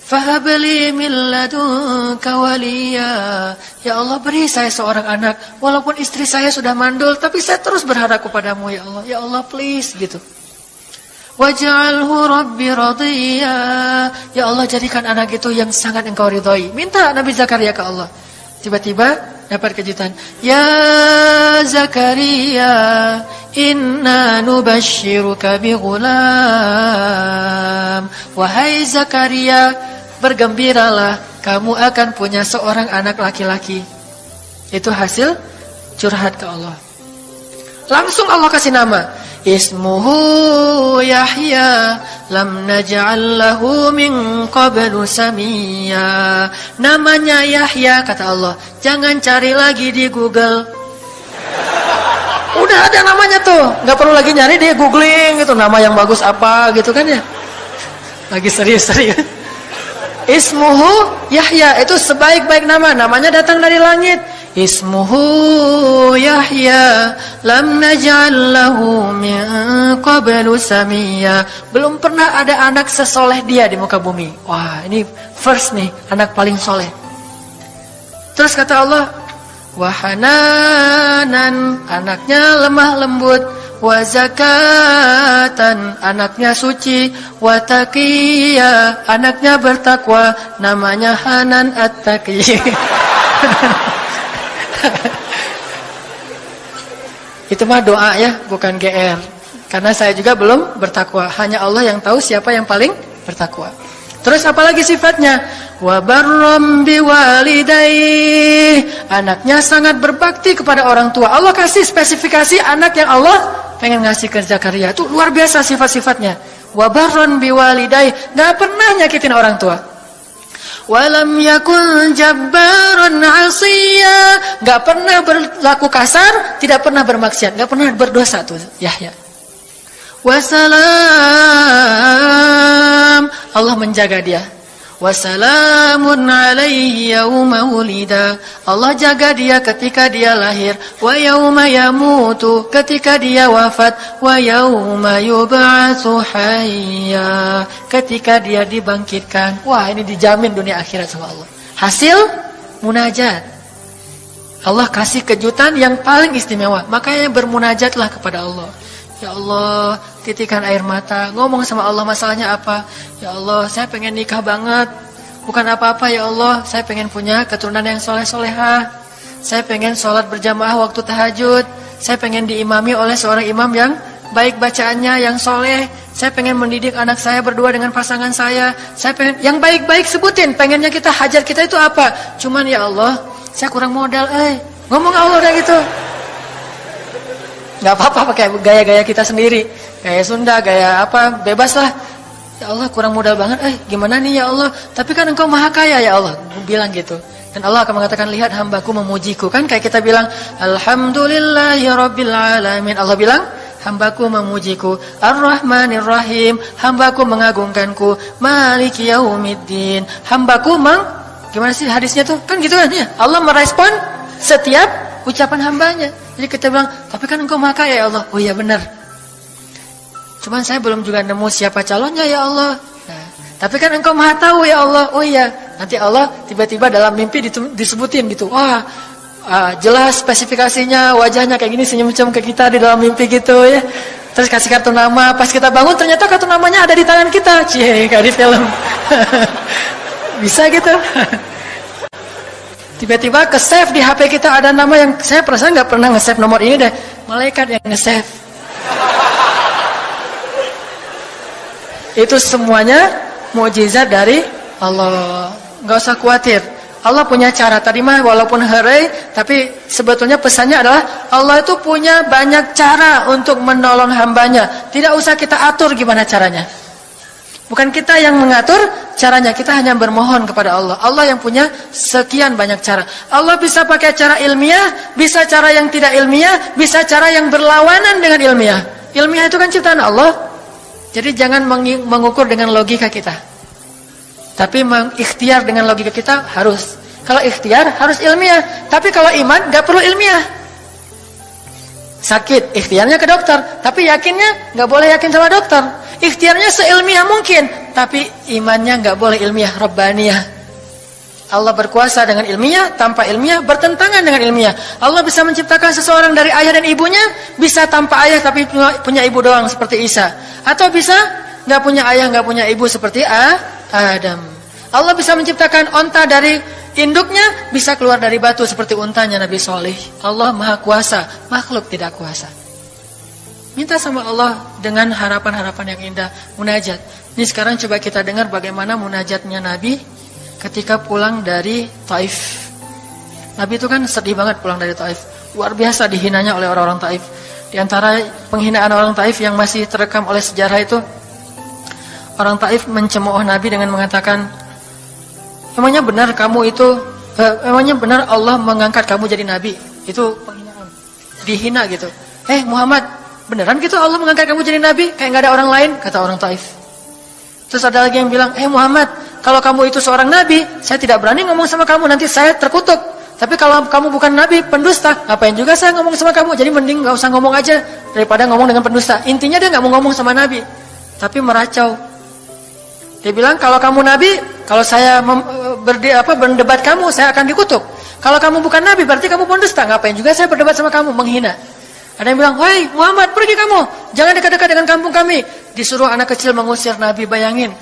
S1: Fahabli min ladunka waliya. Ya Allah, beri saya seorang anak walaupun istri saya sudah mandul, tapi saya terus berharap kepadamu ya Allah. Ya Allah, please gitu. Waj'alhu rabbi radiyya. Ya Allah, jadikan anak itu yang sangat engkau ridhai. Minta Nabi Zakaria ke Allah. Tiba-tiba dapat kejutan. Ya Zakaria, inna nubashshiruka bi ghulam. Wahai Zakaria, bergembiralah, kamu akan punya seorang anak laki-laki. Itu hasil curhat ke Allah. Langsung Allah kasih nama. Ismuhu Yahya lam naj'al lahu min qablu samiyya. Namanya Yahya, kata Allah. Jangan cari lagi di Google. Udah ada namanya tuh, nggak perlu lagi nyari di googling gitu, nama yang bagus apa gitu kan ya. Lagi serius-serius. Ismuhu Yahya, itu sebaik-baik nama, namanya datang dari langit. Ismuhu Yahya lam naj'al lahu min qablu samiyya. Belum pernah ada anak sesoleh dia di muka bumi. Wah, ini first nih, anak paling soleh. Terus kata Allah, wa hananan, anaknya lemah lembut, wa zakatan, anaknya suci, wa taqiyya, anaknya bertakwa, namanya Hanan At-Taqi. Itu mah doa ya, bukan GR. Karena saya juga belum bertakwa. Hanya Allah yang tahu siapa yang paling bertakwa. Terus apalagi sifatnya? Wa barram biwalidayhi, anaknya sangat berbakti kepada orang tua. Allah kasih spesifikasi anak yang Allah pengen ngasih ke Zakaria. Itu luar biasa sifat-sifatnya. Wa barram biwalidayhi, enggak pernah nyakitin orang tua. Walam yakun jabbaran 'asiyya, enggak pernah berlaku kasar, tidak pernah bermaksiat, enggak pernah berdosa tuh Yahya. Wassalam, Allah menjaga dia. Wassalamun alaihi yauma wulida, Allah jaga dia ketika dia lahir. Wa yauma yamutu, ketika dia wafat. Wa yauma yub'atsu hayya, ketika dia dibangkitkan. Wah, ini dijamin dunia akhirat sama Allah. Hasil munajat. Allah kasih kejutan yang paling istimewa. Makanya bermunajatlah kepada Allah. Ya Allah, titikan air mata, ngomong sama Allah masalahnya apa. Ya Allah, saya pengen nikah banget. Bukan apa-apa ya Allah, saya pengen punya keturunan yang soleh-solehah. Saya pengen sholat berjamaah waktu tahajud. Saya pengen diimami oleh seorang imam yang baik bacaannya, yang soleh. Saya pengen mendidik anak saya berdua dengan pasangan saya. Saya pengen, yang baik-baik sebutin. Pengennya kita, hajat kita itu apa. Cuman ya Allah, saya kurang modal. Ngomong Allah kayak gitu. Gak apa-apa pakai gaya-gaya kita sendiri, gaya Sunda, gaya apa, bebas lah. Ya Allah, kurang modal banget, gimana nih ya Allah, tapi kan engkau maha kaya ya Allah, bilang gitu. Dan Allah akan mengatakan, lihat hambaku memujiku. Kan kayak kita bilang, alhamdulillahi rabbil alamin. Allah bilang, hambaku memujiku. Ar-Rahmanir Rahim, hambaku mengagungkanku. Maliki yaumiddin, hambaku gimana sih hadisnya tuh, kan gitu kan ya. Allah merespon setiap ucapan hambanya. Jadi kita bilang, tapi kan engkau maha kaya ya Allah. Oh iya benar. Cuman saya belum juga nemu siapa calonnya ya Allah. Nah, tapi kan engkau maha tahu ya Allah. Oh iya. Nanti Allah tiba-tiba dalam mimpi disebutin gitu. Wah, jelas spesifikasinya, wajahnya kayak gini, senyum-senyum ke kita di dalam mimpi gitu ya. Terus kasih kartu nama. Pas kita bangun ternyata kartu namanya ada di tangan kita. Cie, kayak di film. Bisa gitu. Tiba-tiba ke-save di HP kita ada nama yang saya perasaan nggak pernah nge-save nomor ini deh. Malaikat yang nge-save. Itu semuanya mukjizat dari Allah. Nggak usah khawatir. Allah punya cara. Tadi mah walaupun heureuy, tapi sebetulnya pesannya adalah Allah itu punya banyak cara untuk menolong hambanya. Tidak usah kita atur gimana caranya. Bukan kita yang mengatur caranya, kita hanya bermohon kepada Allah. Allah yang punya sekian banyak cara. Allah bisa pakai cara ilmiah, bisa cara yang tidak ilmiah, bisa cara yang berlawanan dengan ilmiah. Ilmiah itu kan ciptaan Allah. Jadi jangan mengukur dengan logika kita. Tapi mengikhtiar dengan logika kita harus. Kalau ikhtiar harus ilmiah. Tapi kalau iman gak perlu ilmiah. Sakit, ikhtiarnya ke dokter. Tapi yakinnya gak boleh yakin sama dokter. Ikhtiarnya seilmiah mungkin. Tapi imannya gak boleh ilmiah, rabbaniyah. Allah berkuasa dengan ilmiah, tanpa ilmiah, bertentangan dengan ilmiah. Allah bisa menciptakan seseorang dari ayah dan ibunya, bisa tanpa ayah tapi punya ibu doang seperti Isa. Atau bisa gak punya ayah, gak punya ibu seperti Adam. Allah bisa menciptakan onta dari induknya, bisa keluar dari batu seperti untanya Nabi Soleh. Allah maha kuasa, makhluk tidak kuasa. Minta sama Allah dengan harapan-harapan yang indah, munajat. Ini sekarang coba kita dengar bagaimana munajatnya Nabi ketika pulang dari Taif. Nabi itu kan sedih banget pulang dari Taif. Luar biasa dihinanya oleh orang-orang Taif. Di antara penghinaan orang Taif yang masih terekam oleh sejarah itu, orang Taif mencemooh Nabi dengan mengatakan, emangnya benar kamu itu, emangnya benar Allah mengangkat kamu jadi Nabi? Itu penghinaan, dihina gitu. Muhammad, beneran gitu Allah mengangkat kamu jadi Nabi? Kayak gak ada orang lain, kata orang Taif. Terus ada lagi yang bilang, Muhammad, kalau kamu itu seorang Nabi, saya tidak berani ngomong sama kamu, nanti saya terkutuk. Tapi kalau kamu bukan Nabi, pendusta, ngapain juga saya ngomong sama kamu? Jadi mending gak usah ngomong aja, daripada ngomong dengan pendusta. Intinya dia gak mau ngomong sama Nabi, tapi meracau. Dia bilang, kalau kamu Nabi, kalau saya berdebat kamu, saya akan dikutuk. Kalau kamu bukan Nabi, berarti kamu pendusta. Ngapain juga saya berdebat sama kamu, menghina. Ada yang bilang, wahai Muhammad, pergi kamu, jangan dekat-dekat dengan kampung kami. Disuruh anak kecil mengusir Nabi. Bayangin,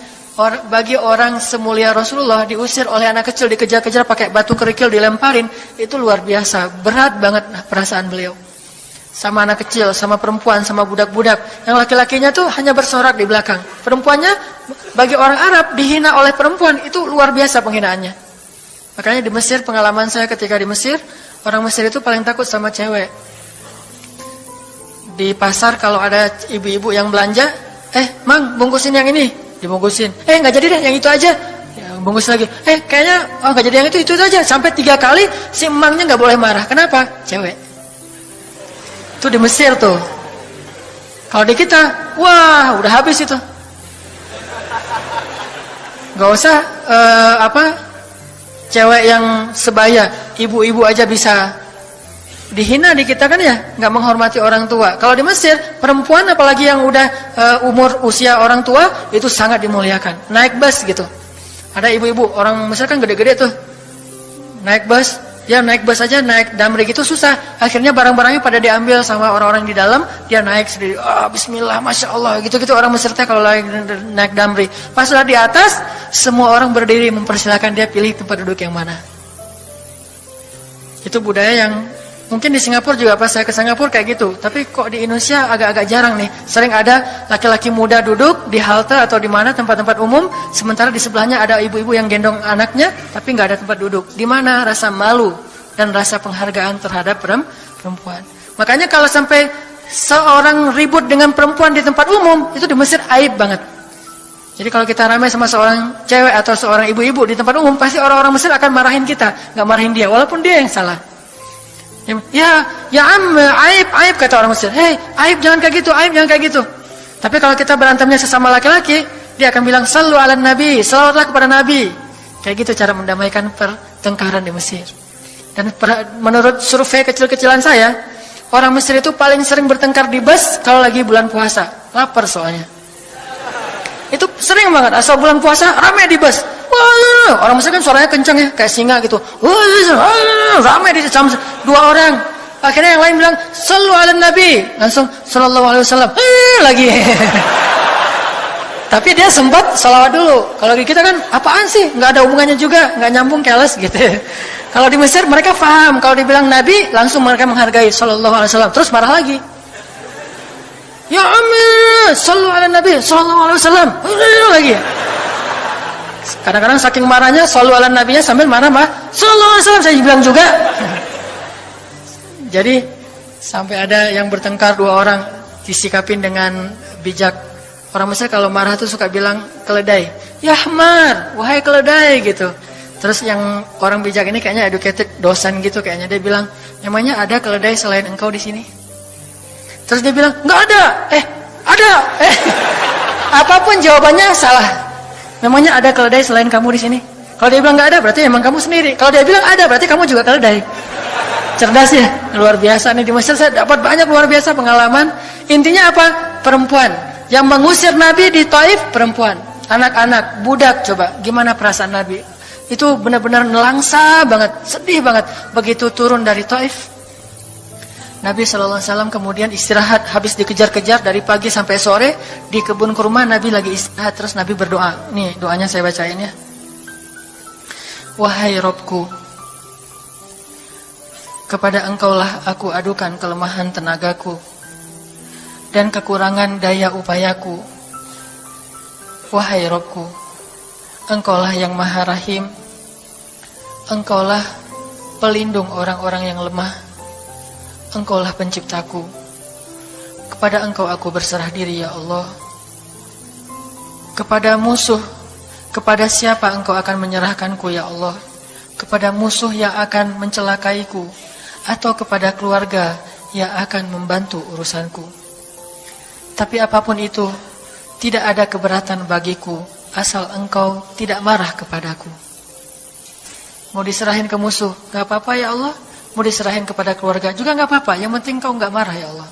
S1: bagi orang semulia Rasulullah, diusir oleh anak kecil, dikejar-kejar pakai batu kerikil, dilemparin, itu luar biasa. Berat banget perasaan beliau. Sama anak kecil, sama perempuan, sama budak-budak. Yang laki-lakinya tuh hanya bersorak di belakang. Perempuannya, bagi orang Arab, dihina oleh perempuan, itu luar biasa penghinaannya. Makanya di Mesir, pengalaman saya ketika di Mesir, orang Mesir itu paling takut sama cewek. Di pasar kalau ada ibu-ibu yang belanja, Mang, bungkusin yang ini. Dibungkusin. Nggak jadi deh, yang itu aja. Ya, bungkus lagi. Kayaknya, nggak jadi yang itu aja. Sampai 3 kali, si emangnya nggak boleh marah. Kenapa? Cewek. Itu di Mesir tuh. Kalau di kita, wah, udah habis itu. Gak usah cewek yang sebaya, ibu-ibu aja bisa dihina di kita kan ya, nggak menghormati orang tua. Kalau di Mesir, perempuan apalagi yang udah usia orang tua itu sangat dimuliakan. Naik bus gitu. Ada ibu-ibu orang Mesir kan gede-gede tuh. Naik bus, dia naik bus aja, naik damri gitu susah. Akhirnya barang-barangnya pada diambil sama orang-orang di dalam, dia naik sendiri. Bismillah, masya Allah, gitu-gitu orang Mesir teh kalau lagi naik damri. Pas sudah di atas, semua orang berdiri mempersilahkan dia pilih tempat duduk yang mana. Itu budaya yang mungkin di Singapura juga pas saya ke Singapura kayak gitu. Tapi kok di Indonesia agak-agak jarang nih. Sering ada laki-laki muda duduk di halte atau di mana tempat-tempat umum, sementara di sebelahnya ada ibu-ibu yang gendong anaknya, tapi nggak ada tempat duduk. Di mana rasa malu dan rasa penghargaan terhadap perempuan. Makanya kalau sampai seorang ribut dengan perempuan di tempat umum, itu di Mesir aib banget. Jadi kalau kita ramai sama seorang cewek atau seorang ibu-ibu di tempat umum, pasti orang-orang Mesir akan marahin kita, nggak marahin dia, walaupun dia yang salah. Ya aib kata orang Mesir. Aib jangan kayak gitu, aib jangan kayak gitu. Tapi kalau kita berantemnya sesama laki-laki, dia akan bilang sallu ala nabi, salawatlah kepada nabi. Kayak gitu cara mendamaikan pertengkaran di Mesir. Dan menurut survei kecil-kecilan saya, orang Mesir itu paling sering bertengkar di bus kalau lagi bulan puasa, lapar soalnya. Itu sering banget, asal bulan puasa ramai di bus. Wah, orang Mesir kan suaranya kencang ya, kayak singa gitu. Wah, ramai di jam 2 orang. Akhirnya yang lain bilang, sallu ala nabi. Langsung, sallallahu alaihi wasallam. Lagi. Tapi dia sempat salawat dulu. Kalau kita kan, apaan sih? Nggak ada hubungannya juga, nggak nyambung, keles gitu. Kalau di Mesir mereka paham. Kalau dibilang nabi, langsung mereka menghargai sallallahu alaihi wasallam. Terus marah lagi. Ya ammi, sallu ala nabi, sallallahu alaihi wasallam. Lagi. Kadang-kadang saking marahnya, shollu ala nabinya sambil marah-marah, sallallahu alaihi wasallam saya bilang juga. Jadi sampai ada yang bertengkar dua orang disikapin dengan bijak. Orang Mesir kalau marah tuh suka bilang keledai, ya Ahmar, wahai keledai gitu. Terus yang orang bijak ini kayaknya educated dosen gitu kayaknya, dia bilang, emangnya ada keledai selain engkau di sini? Terus dia bilang, nggak ada. Ada. Apapun jawabannya salah. Memangnya ada keledai selain kamu di sini? Kalau dia bilang nggak ada, berarti emang kamu sendiri. Kalau dia bilang ada, berarti kamu juga keledai. Cerdas ya, luar biasa nih di Mesir. Saya dapat banyak luar biasa pengalaman. Intinya apa? Perempuan yang mengusir Nabi di Taif, perempuan, anak-anak, budak. Coba gimana perasaan Nabi? Itu benar-benar nelangsa banget, sedih banget. Begitu turun dari Taif, Nabi SAW kemudian istirahat, habis dikejar-kejar dari pagi sampai sore di kebun kurma. Nabi lagi istirahat, terus Nabi berdoa. Nih doanya saya bacain ya. Wahai Robku, kepada engkaulah aku adukan kelemahan tenagaku dan kekurangan daya upayaku. Wahai Robku, engkaulah yang maha rahim, engkaulah pelindung orang-orang yang lemah, engkaulah penciptaku. Kepada engkau aku berserah diri ya Allah. Kepada musuh, kepada siapa engkau akan menyerahkanku ya Allah? Kepada musuh yang akan mencelakaiku, atau kepada keluarga yang akan membantu urusanku. Tapi apapun itu, tidak ada keberatan bagiku, asal engkau tidak marah kepadaku. Mau diserahin ke musuh, gak apa-apa ya Allah. Mau diserahin kepada keluarga juga gak apa-apa, yang penting kau gak marah ya Allah.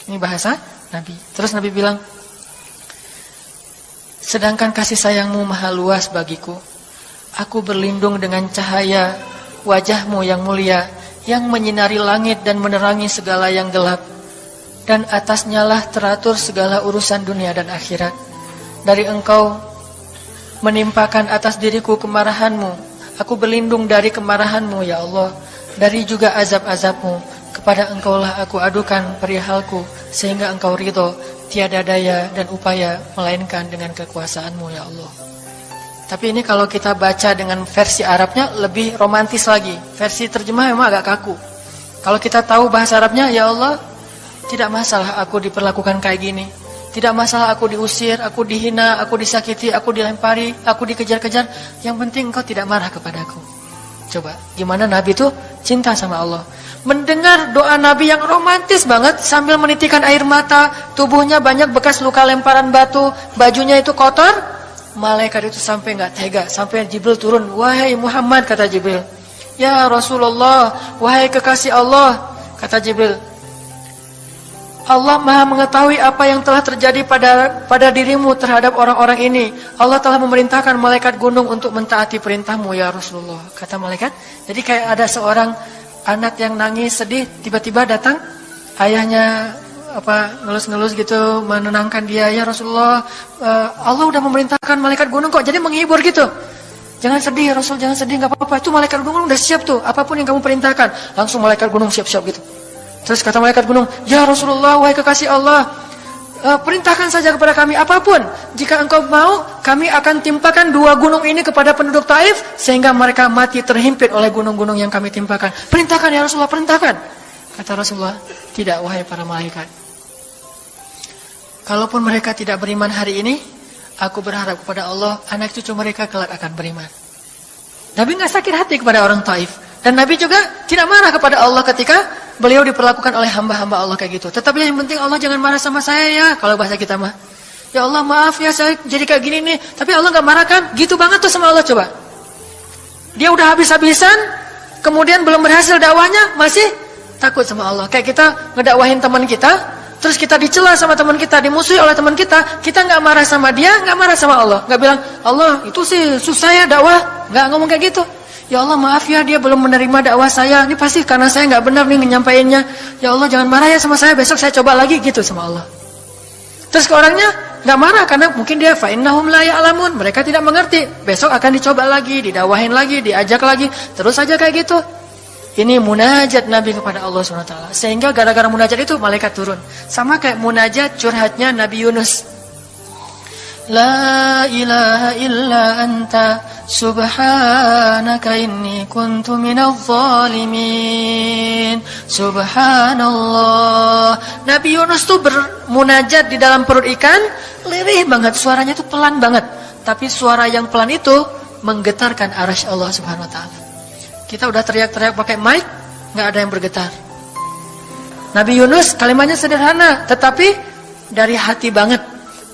S1: Ini bahasa Nabi. Terus Nabi bilang, sedangkan kasih sayangmu maha luas bagiku, aku berlindung dengan cahaya wajahmu yang mulia, yang menyinari langit dan menerangi segala yang gelap, dan atasnya lah teratur segala urusan dunia dan akhirat. Dari engkau menimpakan atas diriku kemarahanmu, aku berlindung dari kemarahanmu ya Allah, dari juga azab-azabmu. Kepada engkaulah aku adukan perihalku, sehingga engkau ridho, tiada daya dan upaya melainkan dengan kekuasaanmu ya Allah. Tapi ini kalau kita baca dengan versi Arabnya lebih romantis lagi. Versi terjemah memang agak kaku. Kalau kita tahu bahasa Arabnya, ya Allah, tidak masalah aku diperlakukan kayak gini. Tidak masalah aku diusir, aku dihina, aku disakiti, aku dilempari, aku dikejar-kejar. Yang penting engkau tidak marah kepadaku. Coba, gimana Nabi itu cinta sama Allah. Mendengar doa Nabi yang romantis banget, sambil menitikan air mata, tubuhnya banyak bekas luka lemparan batu, bajunya itu kotor. Malaikat itu sampai gak tega, sampai Jibril turun. Wahai Muhammad, kata Jibril. Ya Rasulullah, wahai kekasih Allah, kata Jibril. Allah maha mengetahui apa yang telah terjadi pada dirimu terhadap orang-orang ini. Allah telah memerintahkan malaikat gunung untuk mentaati perintahmu ya Rasulullah. Kata malaikat. Jadi kayak ada seorang anak yang nangis sedih, tiba-tiba datang ayahnya ngelus-ngelus gitu, menenangkan dia. Ya Rasulullah, Allah udah memerintahkan malaikat gunung kok, jadi menghibur gitu. Jangan sedih ya Rasul, jangan sedih, gak apa-apa. Itu malaikat gunung udah siap tuh, apapun yang kamu perintahkan. Langsung malaikat gunung siap-siap gitu. Terus kata malaikat gunung, ya Rasulullah, wahai kekasih Allah, perintahkan saja kepada kami apapun. Jika engkau mau, kami akan timpakan dua gunung ini kepada penduduk Taif, sehingga mereka mati terhimpit oleh gunung-gunung yang kami timpakan. Perintahkan ya Rasulullah, perintahkan. Kata Rasulullah, tidak wahai para malaikat. Kalaupun mereka tidak beriman hari ini, aku berharap kepada Allah, anak cucu mereka kelak akan beriman. Nabi gak sakit hati kepada orang Taif. Dan Nabi juga tidak marah kepada Allah ketika beliau diperlakukan oleh hamba-hamba Allah kayak gitu. Tetapi yang penting Allah jangan marah sama saya ya. Kalau bahasa kita mah, ya Allah maaf ya saya jadi kayak gini nih. Tapi Allah gak marah kan? Gitu banget tuh sama Allah coba. Dia udah habis-habisan, kemudian belum berhasil dakwahnya, masih takut sama Allah. Kayak kita ngedakwahin teman kita, terus kita dicela sama teman kita, dimusuhi oleh teman kita gak marah sama dia, gak marah sama Allah. Gak bilang, Allah itu sih susah ya dakwah. Gak ngomong kayak gitu. Ya Allah maaf ya dia belum menerima dakwah saya. Ini pasti karena saya gak benar nih nyampainya. Ya Allah jangan marah ya sama saya, besok saya coba lagi gitu sama Allah. Terus ke orangnya gak marah karena mungkin dia fa'innahum la ya'lamun, mereka tidak mengerti. Besok akan dicoba lagi, didakwahin lagi, diajak lagi, terus aja kayak gitu. Ini munajat Nabi kepada Allah SWT. Sehingga gara-gara munajat itu malaikat turun. Sama kayak munajat curhatnya Nabi Yunus. La ilaha illa anta subhanaka inni kuntu minadh dhalimin. Subhanallah. Nabi Yunus tuh bermunajat di dalam perut ikan, lirih banget, suaranya tuh pelan banget. Tapi suara yang pelan itu menggetarkan arsy Allah Subhanahu wa taala. Kita udah teriak-teriak pakai mic, enggak ada yang bergetar. Nabi Yunus kalimatnya sederhana, tetapi dari hati banget,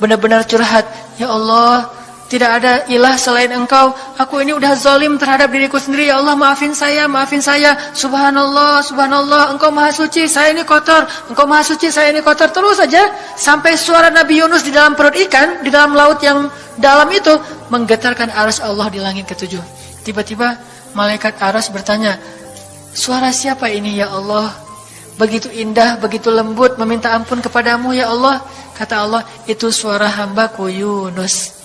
S1: benar-benar curhat. Ya Allah, tidak ada ilah selain Engkau. Aku ini udah zalim terhadap diriku sendiri. Ya Allah, maafin saya, maafin saya. Subhanallah, subhanallah, Engkau maha suci, saya ini kotor. Engkau maha suci, saya ini kotor. Terus saja sampai suara Nabi Yunus di dalam perut ikan, di dalam laut yang dalam itu menggetarkan arsy Allah di langit ketujuh. Tiba-tiba malaikat arsy bertanya, suara siapa ini ya Allah? Begitu indah, begitu lembut, meminta ampun kepadamu ya Allah. Kata Allah, itu suara hambaku Yunus.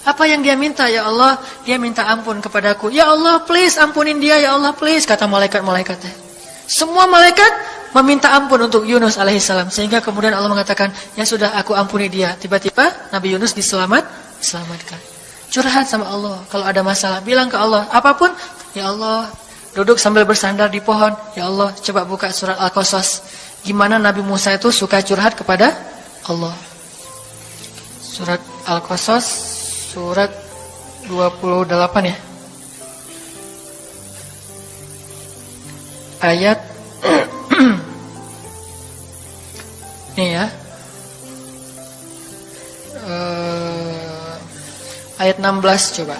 S1: Apa yang dia minta ya Allah? Dia minta ampun kepadaku. Ya Allah, please ampunin dia ya Allah, please. Kata malaikat-malaikatnya. Semua malaikat meminta ampun untuk Yunus alaihissalam. Sehingga kemudian Allah mengatakan, ya sudah, aku ampuni dia. Tiba-tiba Nabi Yunus diselamatkan. Curhat sama Allah. Kalau ada masalah, bilang ke Allah. Apapun, ya Allah. Duduk sambil bersandar di pohon. Ya Allah, coba buka surat Al-Qasas. Gimana Nabi Musa itu suka curhat kepada Allah. Surat Al-Qasas, surat 28 ya. Ayat ini ya. Ayat 16 coba.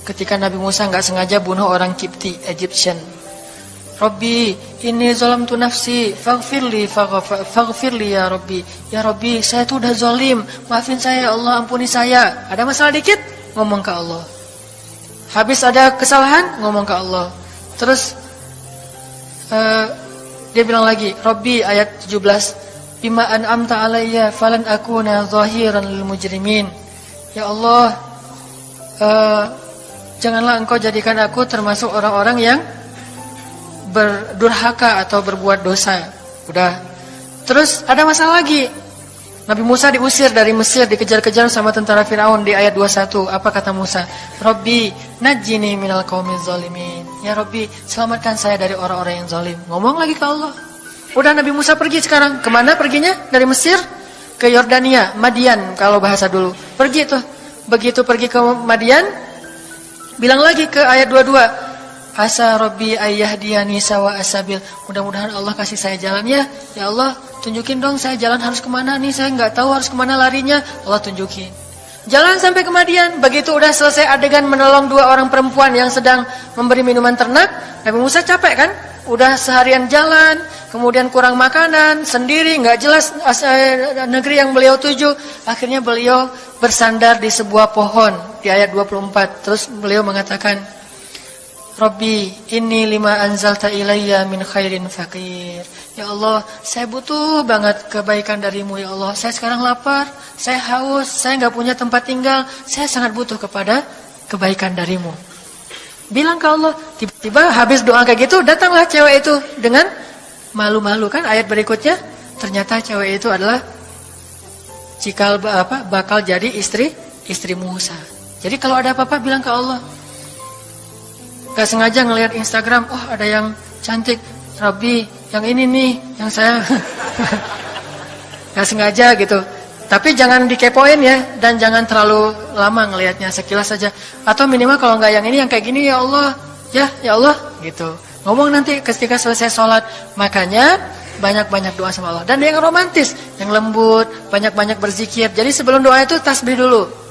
S1: Ketika Nabi Musa enggak sengaja bunuh orang Kipti, Egyptian. Rabbi, inni zalamtu nafsi, faghfirli ya Rabbi. Ya Rabbi, saya tuh udah zalim, maafin saya ya Allah, ampuni saya. Ada masalah dikit, ngomong ke Allah. Habis ada kesalahan, ngomong ke Allah. Terus dia bilang lagi, Rabbi, ayat 17, bima an'amta alayya falan akuna zahiran lil mujrimin. Ya Allah, janganlah Engkau jadikan aku termasuk orang-orang yang berdurhaka atau berbuat dosa. Udah. Terus ada masalah lagi. Nabi Musa diusir dari Mesir, dikejar-kejar sama tentara Firaun di ayat 21. Apa kata Musa? Rabbi, najjini minal qaumiz zalimin. Ya Rabbi, selamatkan saya dari orang-orang yang zalim. Ngomong lagi ke Allah. Udah, Nabi Musa pergi sekarang. Kemana perginya? Dari Mesir ke Yordania, Madian kalau bahasa dulu. Pergi tuh. Begitu pergi ke Madian, bilang lagi ke ayat 22. Asa Rabbi ayyahdiyani sawa asabil. Mudah-mudahan Allah kasih saya jalan ya. Ya Allah, tunjukin dong saya jalan harus kemana nih. Saya nggak tahu harus kemana larinya. Allah tunjukin. Jalan sampai ke Madian. Begitu udah selesai adegan menolong dua orang perempuan yang sedang memberi minuman ternak. Nabi Musa capek kan? Udah seharian jalan, kemudian kurang makanan, sendiri, nggak jelas negeri yang beliau tuju. Akhirnya beliau bersandar di sebuah pohon di ayat 24. Terus beliau mengatakan, Rabbi, inni lima anzalta ilayya min khairin faqir. Ya Allah, saya butuh banget kebaikan darimu ya Allah. Saya sekarang lapar, saya haus, saya nggak punya tempat tinggal. Saya sangat butuh kepada kebaikan darimu. Bilang ke Allah. Tiba-tiba habis doa kayak gitu, datanglah cewek itu dengan malu-malu kan. Ayat berikutnya, ternyata cewek itu adalah bakal jadi istri Musa. Jadi kalau ada apa-apa bilang ke Allah. Gak sengaja ngelihat Instagram, oh ada yang cantik, Rabbi, yang ini nih, yang saya gak sengaja gitu. Tapi jangan dikepoin ya, dan jangan terlalu lama ngelihatnya, sekilas saja. Atau minimal kalau nggak yang ini, yang kayak gini ya Allah, ya Allah, gitu. Ngomong nanti ketika selesai sholat. Makanya banyak-banyak doa sama Allah. Dan yang romantis, yang lembut, banyak-banyak berzikir. Jadi sebelum doa itu tasbih dulu.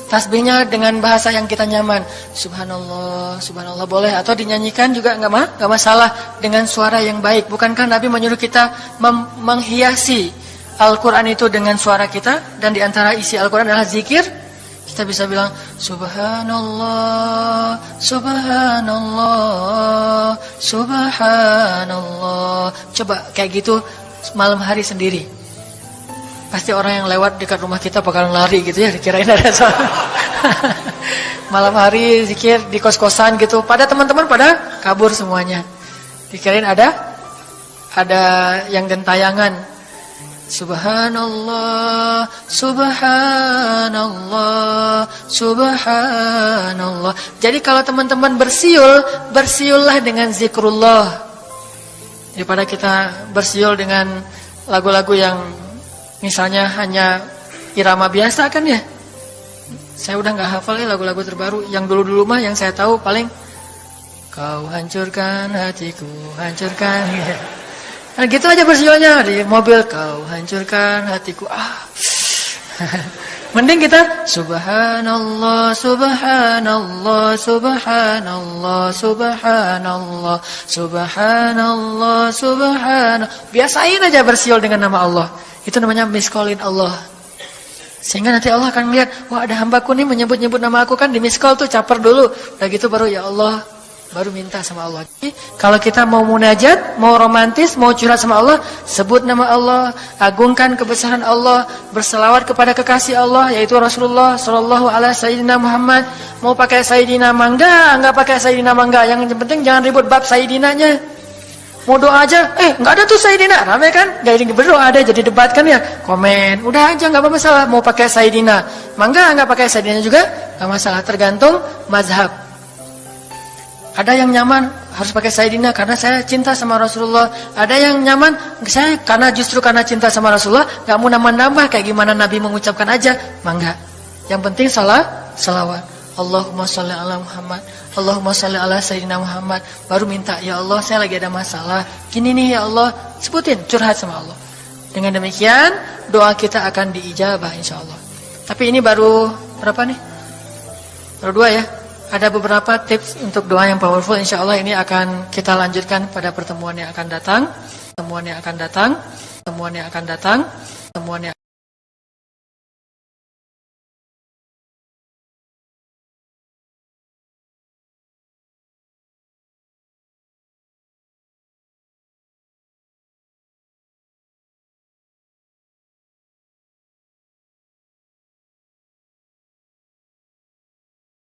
S1: Tasbihnya dengan bahasa yang kita nyaman. Subhanallah, subhanallah boleh. Atau dinyanyikan juga nggak masalah dengan suara yang baik. Bukankah Nabi menyuruh kita menghiasi Al-Quran itu dengan suara kita? Dan diantara isi Al-Quran adalah zikir. Kita bisa bilang Subhanallah, Subhanallah, Subhanallah. Coba kayak gitu malam hari sendiri. Pasti orang yang lewat dekat rumah kita bakalan lari gitu ya, dikirain ada soal. Malam hari zikir di kos-kosan gitu, pada teman-teman pada kabur semuanya. Dikirain ada yang gentayangan. Subhanallah, subhanallah, subhanallah. Jadi kalau teman-teman bersiul, bersiullah dengan zikrullah. Daripada kita bersiul dengan lagu-lagu yang misalnya hanya irama biasa kan ya. Saya udah gak hafal ya lagu-lagu terbaru. Yang dulu-dulu mah yang saya tahu paling kau hancurkan hatiku, hancurkan ya. Nah gitu aja bersiulnya di mobil, kau hancurkan hatiku. Mending kita subhanallah, subhanallah, subhanallah, subhanallah, subhanallah, subhanallah. Biasain aja bersiul dengan nama Allah. Itu namanya miskolin Allah. Sehingga nanti Allah akan melihat, wah ada hambaku nih menyebut-nyebut nama aku, kan di miskol tuh caper dulu. Udah gitu baru ya Allah, baru minta sama Allah. Jadi, kalau kita mau munajat, mau romantis, mau curhat sama Allah, sebut nama Allah, agungkan kebesaran Allah, berselawat kepada kekasih Allah, yaitu Rasulullah Sallallahu Alaihi Sayyidina Muhammad. Mau pakai Sayyidina mangga, enggak pakai Sayyidina mangga, yang penting jangan ribut bab Sayyidinanya. Mau doa aja, enggak ada tuh Sayyidina, rame kan? Gak ada berdoa, ada jadi debat kan ya, komen, udah aja enggak masalah. Mau pakai Sayyidina mangga, enggak pakai Sayyidina juga enggak masalah, tergantung mazhab. Ada yang nyaman harus pakai Sayyidina karena saya cinta sama Rasulullah. Ada yang nyaman saya justru karena cinta sama Rasulullah, gak mau nambah-nambah kayak gimana Nabi mengucapkan aja, mangga. Yang penting salawat. Allahumma sholli ala Muhammad, Allahumma sholli ala Sayyidina Muhammad. Baru minta, ya Allah saya lagi ada masalah gini nih ya Allah, sebutin, curhat sama Allah. Dengan demikian doa kita akan diijabah insyaallah. Tapi ini baru berapa nih? Baru 2 ya. Ada beberapa tips untuk doa yang powerful, insyaallah ini akan kita lanjutkan pada pertemuan yang akan datang.